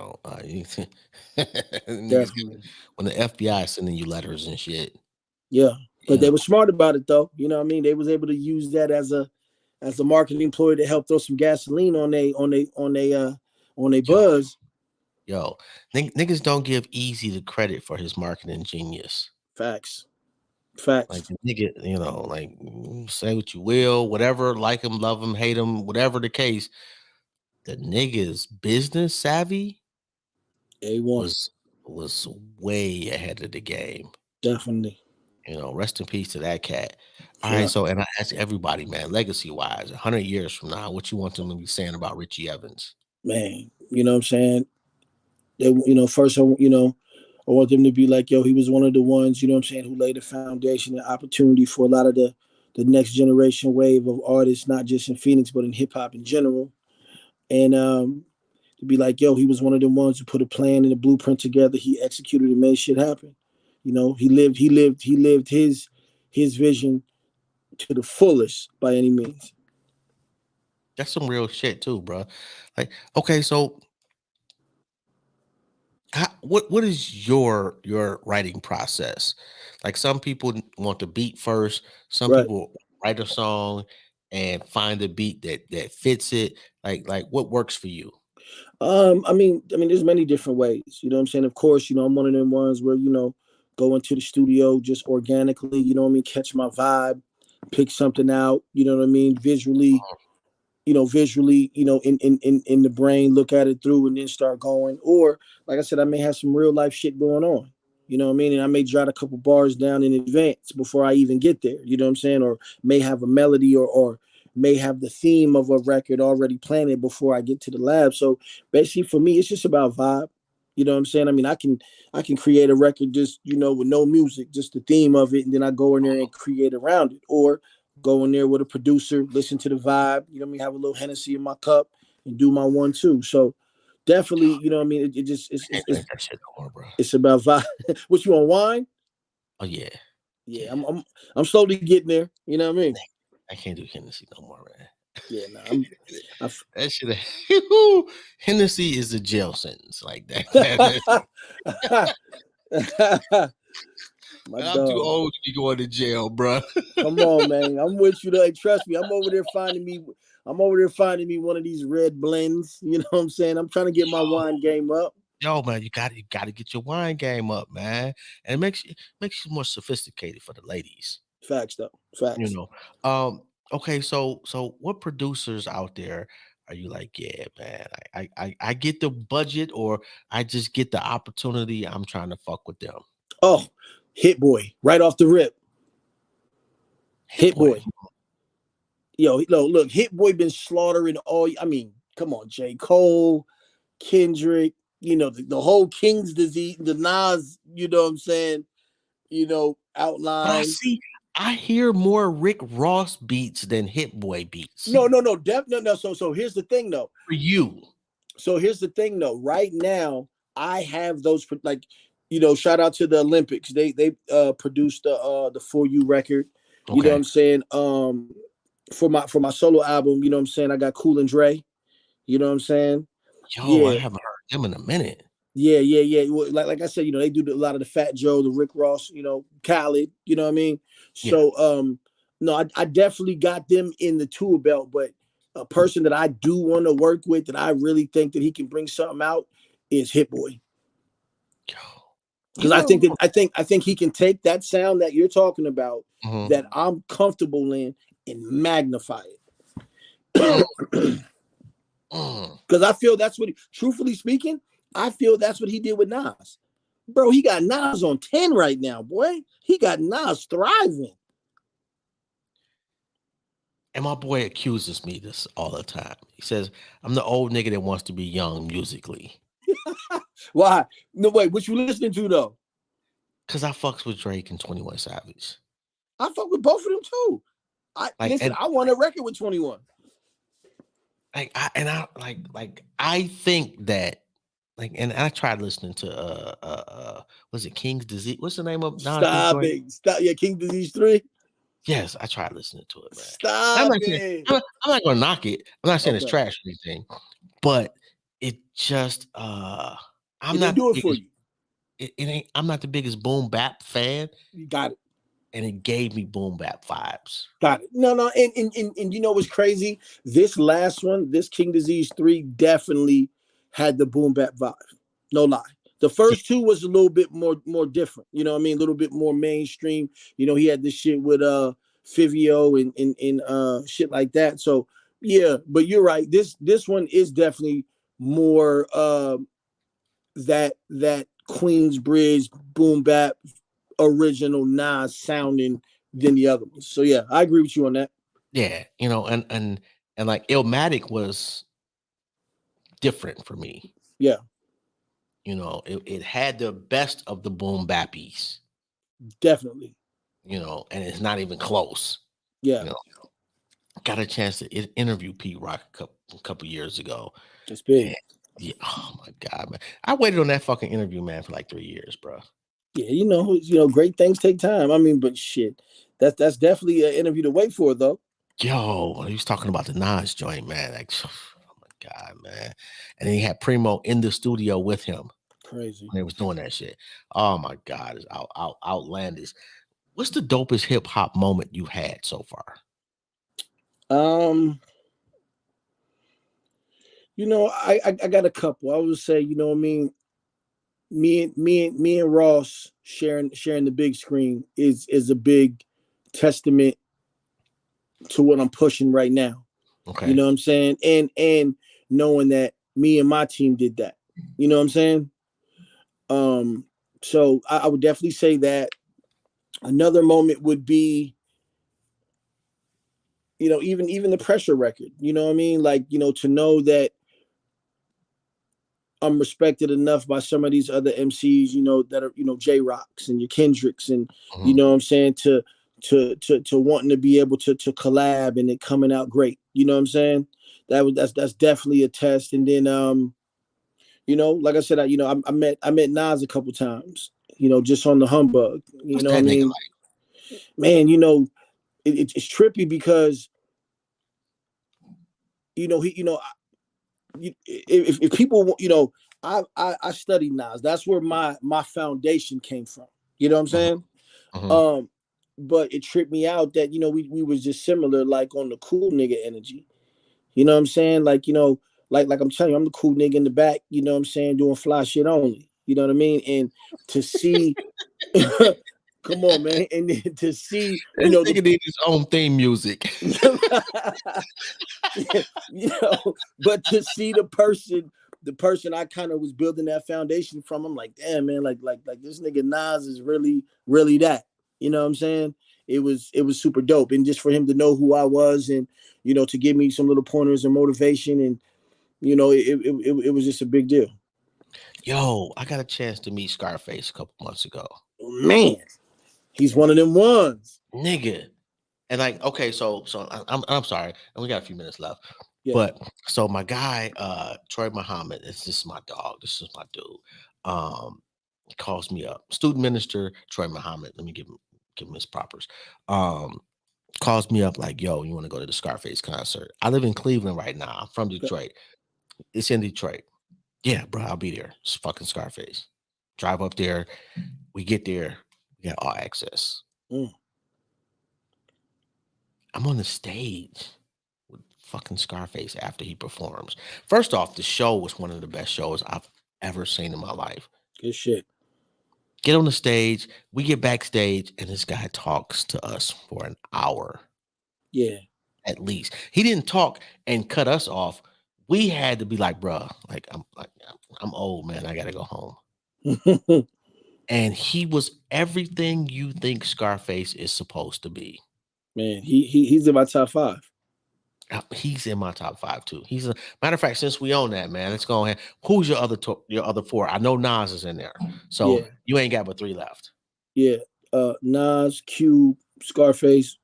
the FBI is sending you letters and shit. Yeah, but they were smart about it though. You know what I mean? They was able to use that as a marketing ploy to help throw some gasoline on they buzz. Yo, niggas don't give Easy the credit for his marketing genius. Facts. Like the nigga, like say what you will, whatever, like him, love him, hate him, whatever the case. The nigga's business savvy was way ahead of the game. Definitely. Rest in peace to that cat. All right, so and I ask everybody, man, legacy wise, 100 years from now, what you want them to be saying about Richie Evans? Man, you know what I'm saying? They, first, I want them to be like, yo, he was one of the ones, you know what I'm saying, who laid the foundation and opportunity for a lot of the next generation wave of artists, not just in Phoenix, but in hip hop in general. And to be like, yo, he was one of the ones who put a plan and a blueprint together. He executed and made shit happen. He lived his vision to the fullest by any means. That's some real shit too, bro. Like, okay, so what is your writing process? Like some people want the beat first. Some people write a song and find a beat that fits it. Like what works for you? I mean, there's many different ways. You know what I'm saying? Of course, I'm one of them ones where go into the studio just organically. You know what I mean? Catch my vibe, pick something out. You know what I mean? Visually. In the brain, look at it through and then start going. Or, like I said, I may have some real life shit going on. You know what I mean? And I may jot a couple bars down in advance before I even get there. You know what I'm saying? Or may have a melody or may have the theme of a record already planted before I get to the lab. So basically for me, it's just about vibe. You know what I'm saying? I mean, I can create a record just, with no music, just the theme of it, and then I go in there and create around it. Or go in there with a producer, listen to the vibe, have a little Hennessy in my cup and do my 1-2. So definitely, it just I can't drink that shit no more, bro. it's about vibe. What, you want wine? Oh yeah. Yeah, I'm slowly getting there. You know what I mean? I can't do Hennessy no more, man. Yeah, no, that shit. Hennessy is a jail sentence like that. My I'm dog. too old to be going to jail, bro. Come on, man. I'm with you. Like, trust me. I'm over there finding me one of these red blends. You know what I'm saying? I'm trying to get my wine game up. Yo, man, you got to get your wine game up, man, and it makes you more sophisticated for the ladies. Facts, though. Facts. Okay, so what producers out there are you like? Yeah, man, I get the budget, or I just get the opportunity. I'm trying to fuck with them. Oh, Hit Boy, right off the rip. Hit Boy. Yo, look, Hit Boy been slaughtering all. I mean, come on, J. Cole, Kendrick, the whole King's Disease, the Nas, you know what I'm saying? Outline. I hear more Rick Ross beats than Hit Boy beats. No. So here's the thing, though. For you. So here's the thing, though. Right now, I have those, like, shout out to the Olympics. They produced the For You record. You know what I'm saying? For my solo album, you know what I'm saying? I got Cool and Dre. You know what I'm saying? Yo, I haven't heard them in a minute. Yeah. Like I said, they do a lot of the Fat Joe, the Rick Ross, Khaled, you know what I mean? So, no, I definitely got them in the tool belt, but a person that I do want to work with, that I really think that he can bring something out, is Hit Boy. Because I think he can take that sound that you're talking about, that I'm comfortable in, and magnify it. Because I feel that's what, truthfully speaking, I feel that's what he did with Nas. Bro, he got Nas on 10 right now, boy. He got Nas thriving. And my boy accuses me this all the time. He says, I'm the old nigga that wants to be young musically. Why? No, wait, what you listening to, though? Because I fucks with Drake and 21 Savage. I fuck with both of them, too. I want a record with 21. I think that, and I tried listening to was it King's Disease? What's the name of Stop. Yeah, King's Disease 3. Yes, I tried listening to it, man. Stop I'm not gonna knock it. I'm not saying it's trash or anything, but it just I'm not do it for you. It ain't. I'm not the biggest boom bap fan. You got it. And it gave me boom bap vibes. Got it. No, and you know what's crazy? This last one, this King Disease 3, definitely had the boom bap vibe. No lie. The first two was a little bit more different. You know what I mean? A little bit more mainstream. He had this shit with Fivio and shit like that. So yeah, but you're right. This one is definitely more that Queensbridge boom bap original Nas sounding than the other ones. So yeah, I agree with you on that. Yeah, and like Illmatic was different for me. Yeah. It had the best of the boom bappies. Definitely. And it's not even close. Yeah. Got a chance to interview Pete Rock a couple years ago. That's big. Yeah. Oh my God, man. I waited on that fucking interview, man, for like 3 years, bro. Yeah, great things take time. I mean, but shit, that's definitely an interview to wait for, though. Yo, he was talking about the Nas joint, man. Like, oh my God, man. And then he had Primo in the studio with him. Crazy. When they was doing that shit. Oh my God, it's outlandish. What's the dopest hip hop moment you've had so far? I got a couple. I would say, what I mean, me and Ross sharing the big screen is a big testament to what I'm pushing right now. Okay. You know what I'm saying? And knowing that me and my team did that. You know what I'm saying? So I would definitely say that. Another moment would be even the Pressure record, you know what I mean? Like, to know that I'm respected enough by some of these other MCs, that are, J Rocks and your Kendricks, and you know what I'm saying, to wanting to be able to collab and it coming out great. You know what I'm saying? That's definitely a test. And then like I said, I met Nas a couple times, just on the humbug. You know what I mean? Like? Man, it's trippy because if people, I studied Nas. That's where my foundation came from. You know what I'm saying? But it tripped me out that we was just similar, like on the cool nigga energy. You know what I'm saying? Like like I'm telling you, I'm the cool nigga in the back. You know what I'm saying? Doing fly shit only. You know what I mean? And to see, come on, man, and then to see, this nigga need his own theme music. But to see the person I kind of was building that foundation from, I'm like, damn, man, like this nigga Nas is really, really that. You know what I'm saying? It was super dope. And just for him to know who I was and, to give me some little pointers and motivation, and, it was just a big deal. Yo, I got a chance to meet Scarface a couple months ago. Man, he's one of them ones. Nigga. And like, okay, so I'm sorry, and we got a few minutes left. Yeah. But so my guy, Troy Muhammad, this is my dog. This is my dude. Calls me up. Student minister Troy Muhammad. Let me give him his propers. Calls me up like, yo, you want to go to the Scarface concert? I live in Cleveland right now. I'm from Detroit. It's in Detroit. Yeah, bro, I'll be there. It's fucking Scarface. Drive up there. We get there. We got all access. I'm on the stage with fucking Scarface after he performs. First off, the show was one of the best shows I've ever seen in my life. Good shit. Get on the stage. We get backstage, and this guy talks to us for an hour. Yeah. At least. He didn't talk and cut us off. We had to be like, bruh, I'm old, man. I got to go home. And he was everything you think Scarface is supposed to be. Man, he's in my top 5. He's in my top 5 too. He's a matter of fact. Since we own that, man, let's go ahead. Who's your other 4? I know Nas is in there, so you ain't got but 3 left. Yeah, Nas, Cube, Scarface.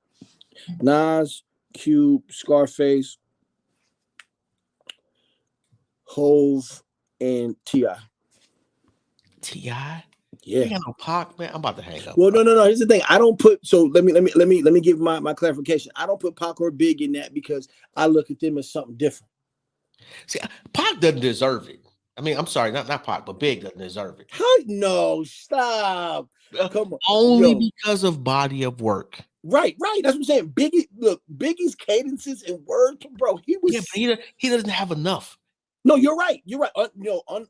Nas, Cube, Scarface, Hove, and T.I. T.I. Yeah. You got no Pac, man. I'm about to hang up. Well, no. Here's the thing. I don't put. So let me give my clarification. I don't put Pac or Big in that because I look at them as something different. See, Pac doesn't deserve it. I mean, I'm sorry, not Pac, but Big doesn't deserve it. No, stop. Come on. Only because of body of work. Right. That's what I'm saying. Biggie's cadences and words, bro. He was. Yeah, but he doesn't have enough. No, you're right.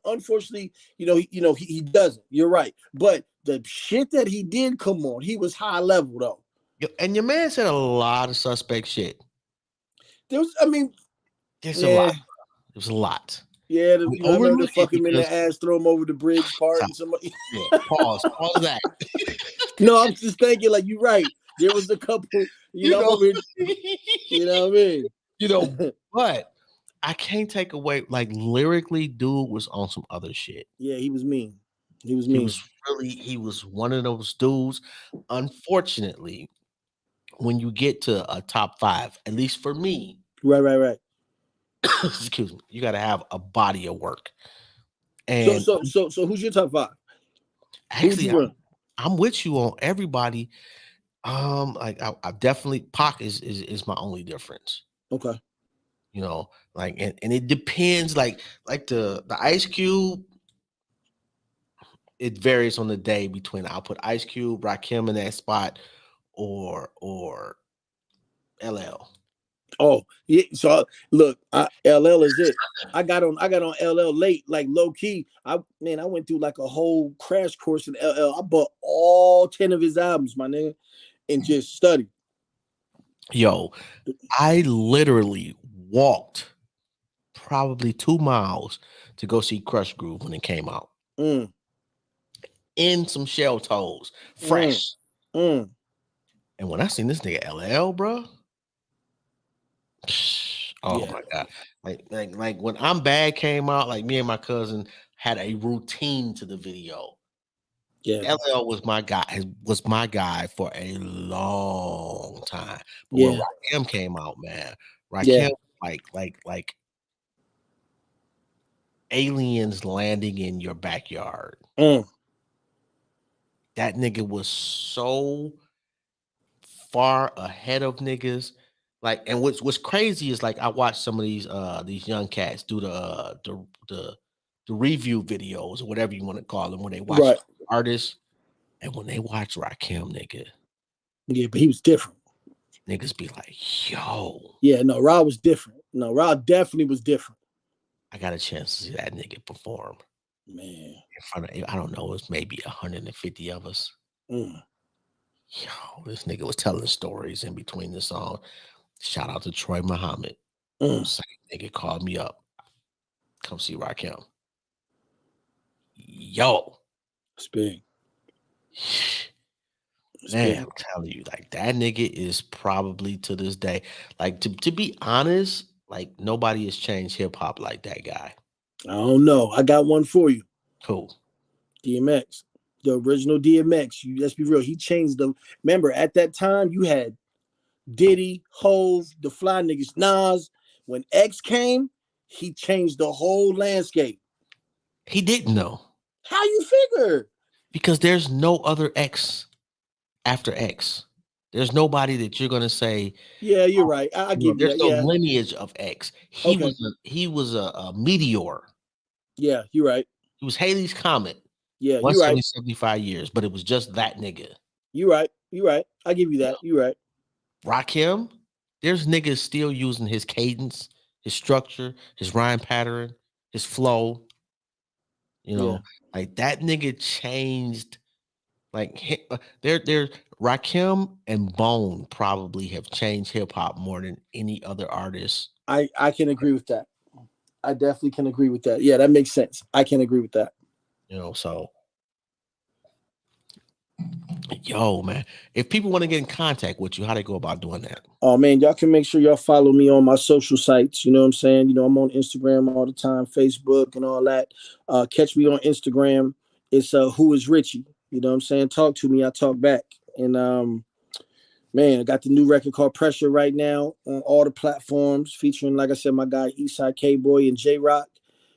Unfortunately, he doesn't. You're right. But the shit that he did, come on, he was high level though. And your man said a lot of suspect shit. There's a lot. There's a lot. Yeah, the fuck him in the ass, throw him over the bridge part. And somebody... Pause that. No, I'm just thinking, like, you're right. There was a couple, you know what I mean? But I can't take away, like, lyrically, dude was on some other shit. Yeah, he was mean. He was one of those dudes. Unfortunately, when you get to a top 5, at least for me. Right. Excuse me. You got to have a body of work. And so who's your top 5? Actually, I'm with you on everybody. Like I definitely Pac is my only difference. Okay. Like and it depends. Like the Ice Cube. It varies on the day between I'll put Ice Cube, Rakim in that spot, or LL. Oh yeah. So look, LL is it. I got on LL late, like low key. I went through like a whole crash course in LL. I bought all 10 of his albums, my nigga, and just studied. Yo, I literally walked probably 2 miles to go see Crush Groove when it came out. In some shell toes, fresh. And when I seen this nigga LL, bro, Oh Yeah. my god! Like when I'm Bad came out, like me and my cousin had a routine to the video. Yeah. LL was my guy for a long time. But when Yeah. Rakim came out, man, Yeah. Rakim like aliens landing in your backyard. Mm. That nigga was so far ahead of niggas. Like, and what's crazy is like I watched some of these young cats do the review videos or whatever you want to call them when they watch Right. artists and when they watch Rakim, Yeah, but he was different. niggas be like, yo, Yeah, no, Raw was different. No, Raw definitely was different. I got a chance to see that nigga perform Man. in front of, I don't know, it was maybe 150 of us. Mm. Yo, this nigga was telling stories in between the song. Shout out to Troy Muhammad. Mm. Same nigga called me up. Come see Rakim. Yo. It's big. It's Man, big. I'm telling you, like that nigga is probably to this day, like to be honest, like nobody has changed hip hop like that guy. I don't know. I got one for you. Cool. DMX. The original DMX. Let's be real. He changed them. Remember, at that time, you had Diddy, Hove, the Fly Niggas, Nas. When X came, he changed the whole landscape. He didn't know How you figure? because there's no other X after X. There's nobody that you're gonna say. Yeah, you're right. I give you There's that. no Yeah. lineage of X. Okay. He was a meteor. Yeah, you're right. He was Haley's Comet. Yeah, you're Once right. every 75 years, but it was just that nigga. You're right. You're right. I give you that. You're right. Rakim, there's niggas still using his cadence, his structure, his rhyme pattern, his flow. You Yeah. know, like that nigga changed. Like there, Rakim and Bone probably have changed hip hop more than any other artist. I can agree with that. I definitely can agree with that. Yeah, that makes sense. I can agree with that. You know, so yo, man, if people want to get in contact with you, how they go about doing that? Oh man, y'all can make sure y'all follow me on my social sites. You know what I'm saying? You know, I'm on Instagram all the time, Facebook and all that. Catch me on Instagram. It's who is Richie. You know what I'm saying? Talk to me, I talk back. And man, I got the new record called Pressure right now on all the platforms, featuring, like I said, my guy Eastside K Boy and J Rock.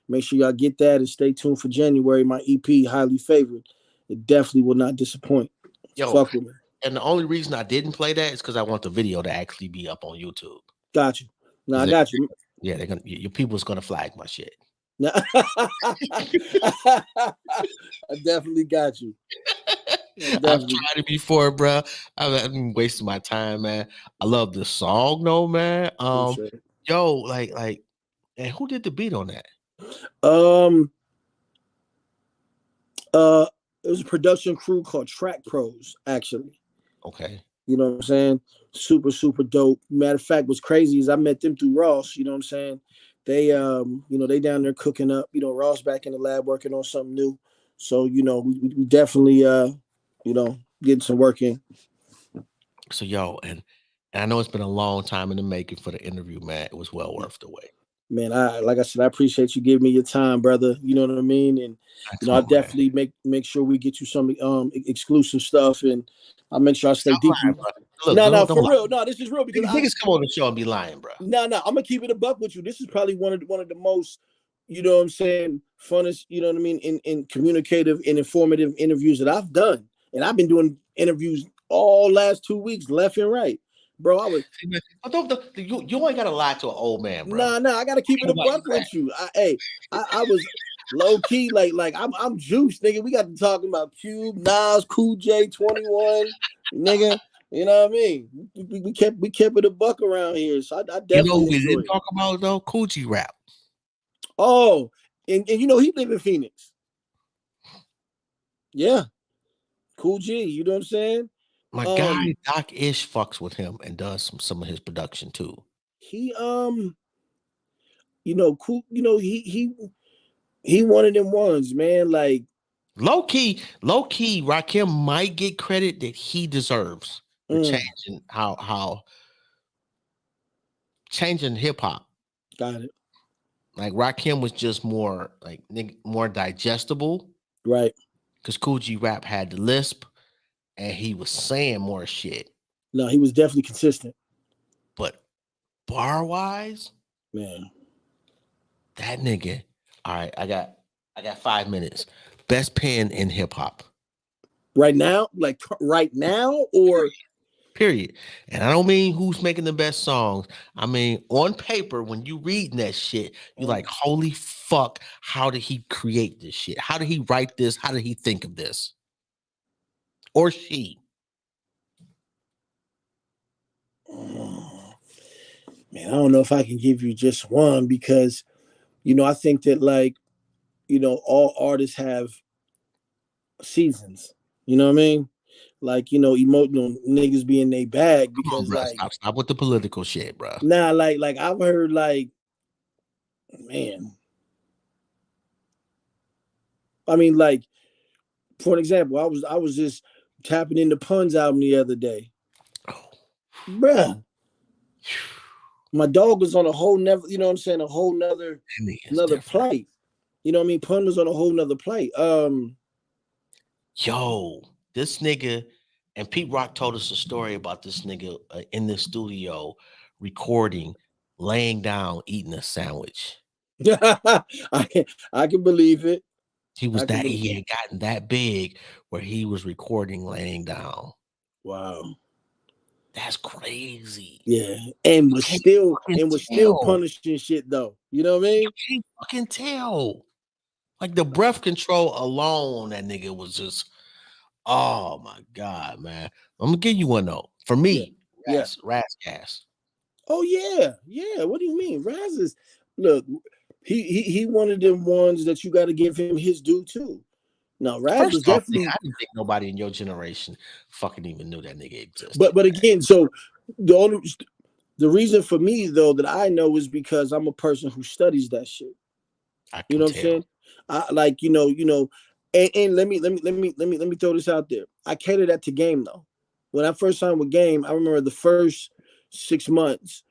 Make sure y'all get that and stay tuned for January. My EP, highly favored. It definitely will not disappoint. Yo, Fuck with me. and the only reason I didn't play that is because I want the video to actually be up on YouTube. Got you. No, I got you. Yeah, they're gonna your people's gonna flag my shit. No. I definitely got you. I've tried it before, bro. I've been wasting my time, man. I love the song, though, man. Yo, like, and who did the beat on that? It was a production crew called Track Pros, actually. Okay. You know what I'm saying? Super, super dope. Matter of fact, what's crazy is I met them through Ross, you know what I'm saying? They they down there cooking up, Ross back in the lab working on something new. So, we definitely getting some work in. So yo, and I know it's been a long time in the making for the interview, man. It was well worth the wait. Man, like I said, I appreciate you giving me your time, brother. You know what I mean? And I'll definitely make sure we get you some exclusive stuff, and I'll make sure I stay deep. No, for real. No, this is real because niggas come on the show and be lying, bro. No, I'm gonna keep it a buck with you. This is probably one of the most, you know what I'm saying, funnest, you know what I mean, in communicative and informative interviews that I've done. And I've been doing interviews all last 2 weeks, left and right. Bro, I was. You ain't gotta lie to an old man, bro. Nah, I gotta keep it a buck with you. I was low key, like I'm juiced, nigga. We got to talking about Cube, Nas, Cool J, 21, nigga. You know what I mean? We kept it a buck around here. So I definitely we didn't talk about though? Coochie rap. Oh, and he live in Phoenix. Yeah. Cool G, you know what I'm saying? My guy Doc Ish fucks with him and does some of his production too. He cool, he one of them ones, man. Like low key, Rakim might get credit that he deserves for changing how changing hip hop. Got it. Like Rakim was just more like more digestible. Right. Because Cool G Rap had the lisp and he was saying more shit. No, he was definitely consistent. But bar wise, man, that nigga. All right, I got 5 minutes. Best pen in hip hop. Right now, like right now, or period. And I don't mean who's making the best songs. I mean on paper, when you reading that shit, you're like, holy fuck, how did he create this shit? How did he write this? How did he think of this? Or she? Man, I don't know if I can give you just one because, I think that like, all artists have seasons. You know what I mean? Like, emotional niggas be in their bag because Come on, like stop with the political shit, bro. nah, like I've heard like, man. I mean, like, for an example, I was just tapping into Pun's album the other day. Bruh. My dog was on a whole a whole nother plate. You know what I mean? Pun was on a whole nother plate. Yo, this nigga, and Pete Rock told us a story about this nigga in the studio recording, laying down, eating a sandwich. I can believe it. He had gotten that big where he was recording laying down. Wow. That's crazy. Yeah. And was still punishing shit though. You know what I mean? You can't fucking tell. Like the breath control alone, that nigga was just, oh my God, man. I'm gonna give you one though. For me, Raz Gas. Oh yeah. Yeah. What do you mean? Raz is look, he one of them ones that you gotta give him his due too. No, Raz was definitely. I didn't think nobody in your generation fucking even knew that nigga existed. But again, so the reason for me though that I know is because I'm a person who studies that shit. You know what I'm saying? I like and let me throw this out there. I cater that to Game though. When I first signed with Game, I remember the first 6 months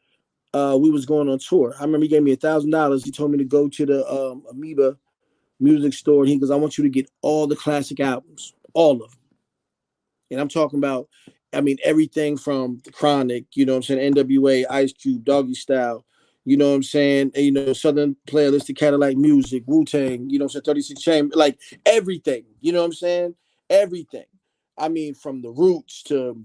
we was going on tour. I remember he gave me $1,000. He told me to go to the Amoeba music store, and he goes, I want you to get all the classic albums, all of them. And I'm talking about, everything from The Chronic, you know what I'm saying, NWA, Ice Cube, Doggy Style, you know what I'm saying, and, Southern Playlist, the Cadillac Music, Wu-Tang, you know what I'm saying, 36 Chamber, like everything, you know what I'm saying, everything. From the Roots to,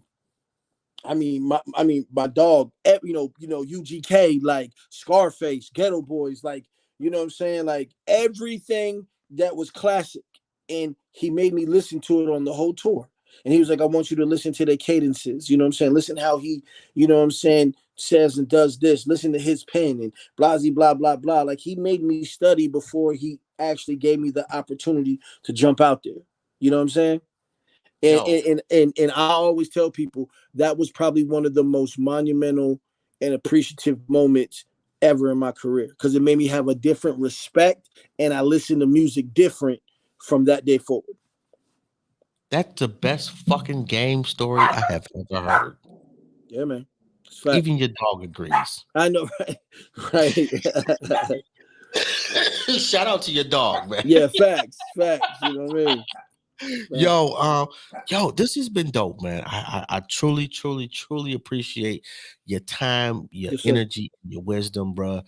my dog, UGK, like Scarface, Ghetto Boys, like, you know what I'm saying? Like everything that was classic. And he made me listen to it on the whole tour. And he was like, I want you to listen to their cadences. You know what I'm saying? Listen how he, you know what I'm saying, says and does this. Listen to his pen and blah, blah, blah, blah. Like he made me study before he actually gave me the opportunity to jump out there. You know what I'm saying? And I always tell people that was probably one of the most monumental and appreciative moments ever in my career because it made me have a different respect and I listened to music different from that day forward. That's the best fucking Game story I have ever heard. Yeah, man. Even your dog agrees. I know, right? Right. Shout out to your dog, man. Yeah, facts. You know what I mean? Yo, this has been dope, man. I truly appreciate your time, your energy, your wisdom, bro.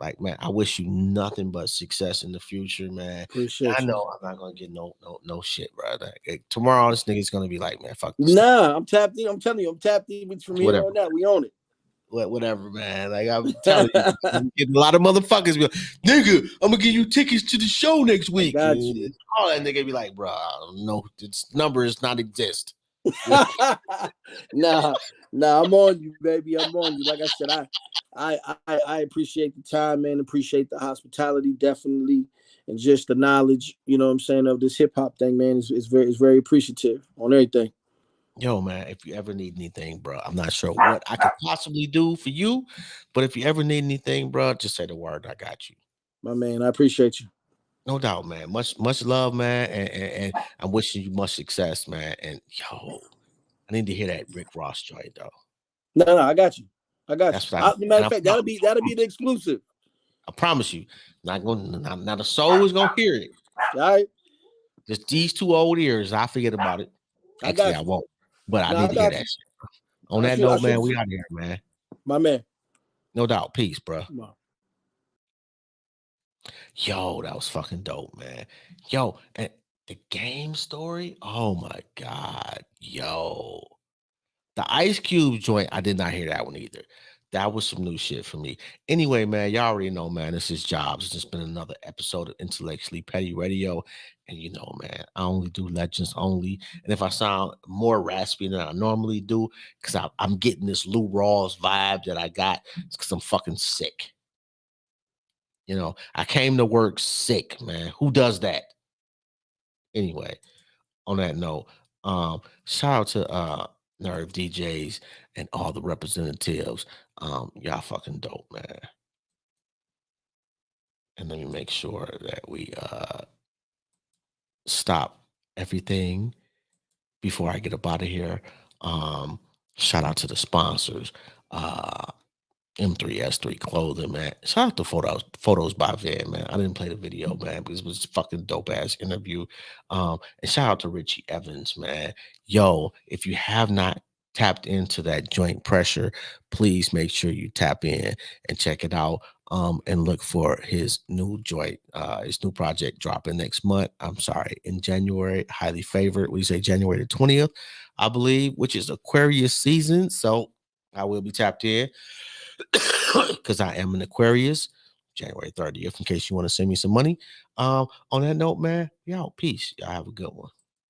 Like, man, I wish you nothing but success in the future, man. I know I'm not gonna get no shit, bro. Like, tomorrow, this nigga's gonna be like, man, fuck this. Nah, I'm tapped in. I'm telling you, I'm tapped in from here on out. We own it. Whatever, man. Like I'm telling you, I'm getting a lot of motherfuckers be like, nigga, I'm gonna give you tickets to the show next week. Got you. All that nigga be like, bro, I don't know. This number does not exist. Nah, I'm on you, baby. I'm on you. Like I said, I appreciate the time, man. Appreciate the hospitality, definitely, and just the knowledge. You know what I'm saying, of this hip hop thing, man. Is very appreciative on everything. Yo, man, if you ever need anything, bro, I'm not sure what I could possibly do for you, but if you ever need anything, bro, just say the word. I got you. My man, I appreciate you. No doubt, man. Much love, man, and I'm wishing you much success, man. And yo, I need to hear that Rick Ross joint, though. No, I got you. I got That's you. what I. Matter And of fact, that'll be the exclusive. I promise you, not a soul is gonna hear it. All right. Just these 2 old ears. I forget about it. I Actually, got I you. won't. But I No, need I to hear got that you. shit. On that note, man, we out here, man. My man. No doubt. Peace, bro. Come on. Yo, that was fucking dope, man. Yo, and the game story. Oh my god. Yo. The Ice Cube joint, I did not hear that one either. That was some new shit for me. Anyway, man, y'all already know, man, this is Jobs. It's just been another episode of Intellectually Petty Radio. And you know, man, I only do legends only. And if I sound more raspy than I normally do, because I'm getting this Lou Rawls vibe that I got, it's because I'm fucking sick. You know, I came to work sick, man. Who does that? Anyway, on that note, shout out to Nerve DJs and all the representatives. Y'all fucking dope, man. And let me make sure that we stop everything before I get up out of here. Shout out to the sponsors. M3S3 clothing, man. Shout out to photos by Van, man. I didn't play the video, man, because it was a fucking dope ass interview. And shout out to Richie Evans, man. Yo, if you have not tapped into that joint pressure, please make sure you tap in and check it out. And look for his new joint, his new project dropping next month. I'm sorry, in January. Highly favored. We say January the 20th, I believe, which is Aquarius season. So I will be tapped in because I am an Aquarius. January 30th, in case you want to send me some money. On that note, man, y'all, peace. Y'all have a good one.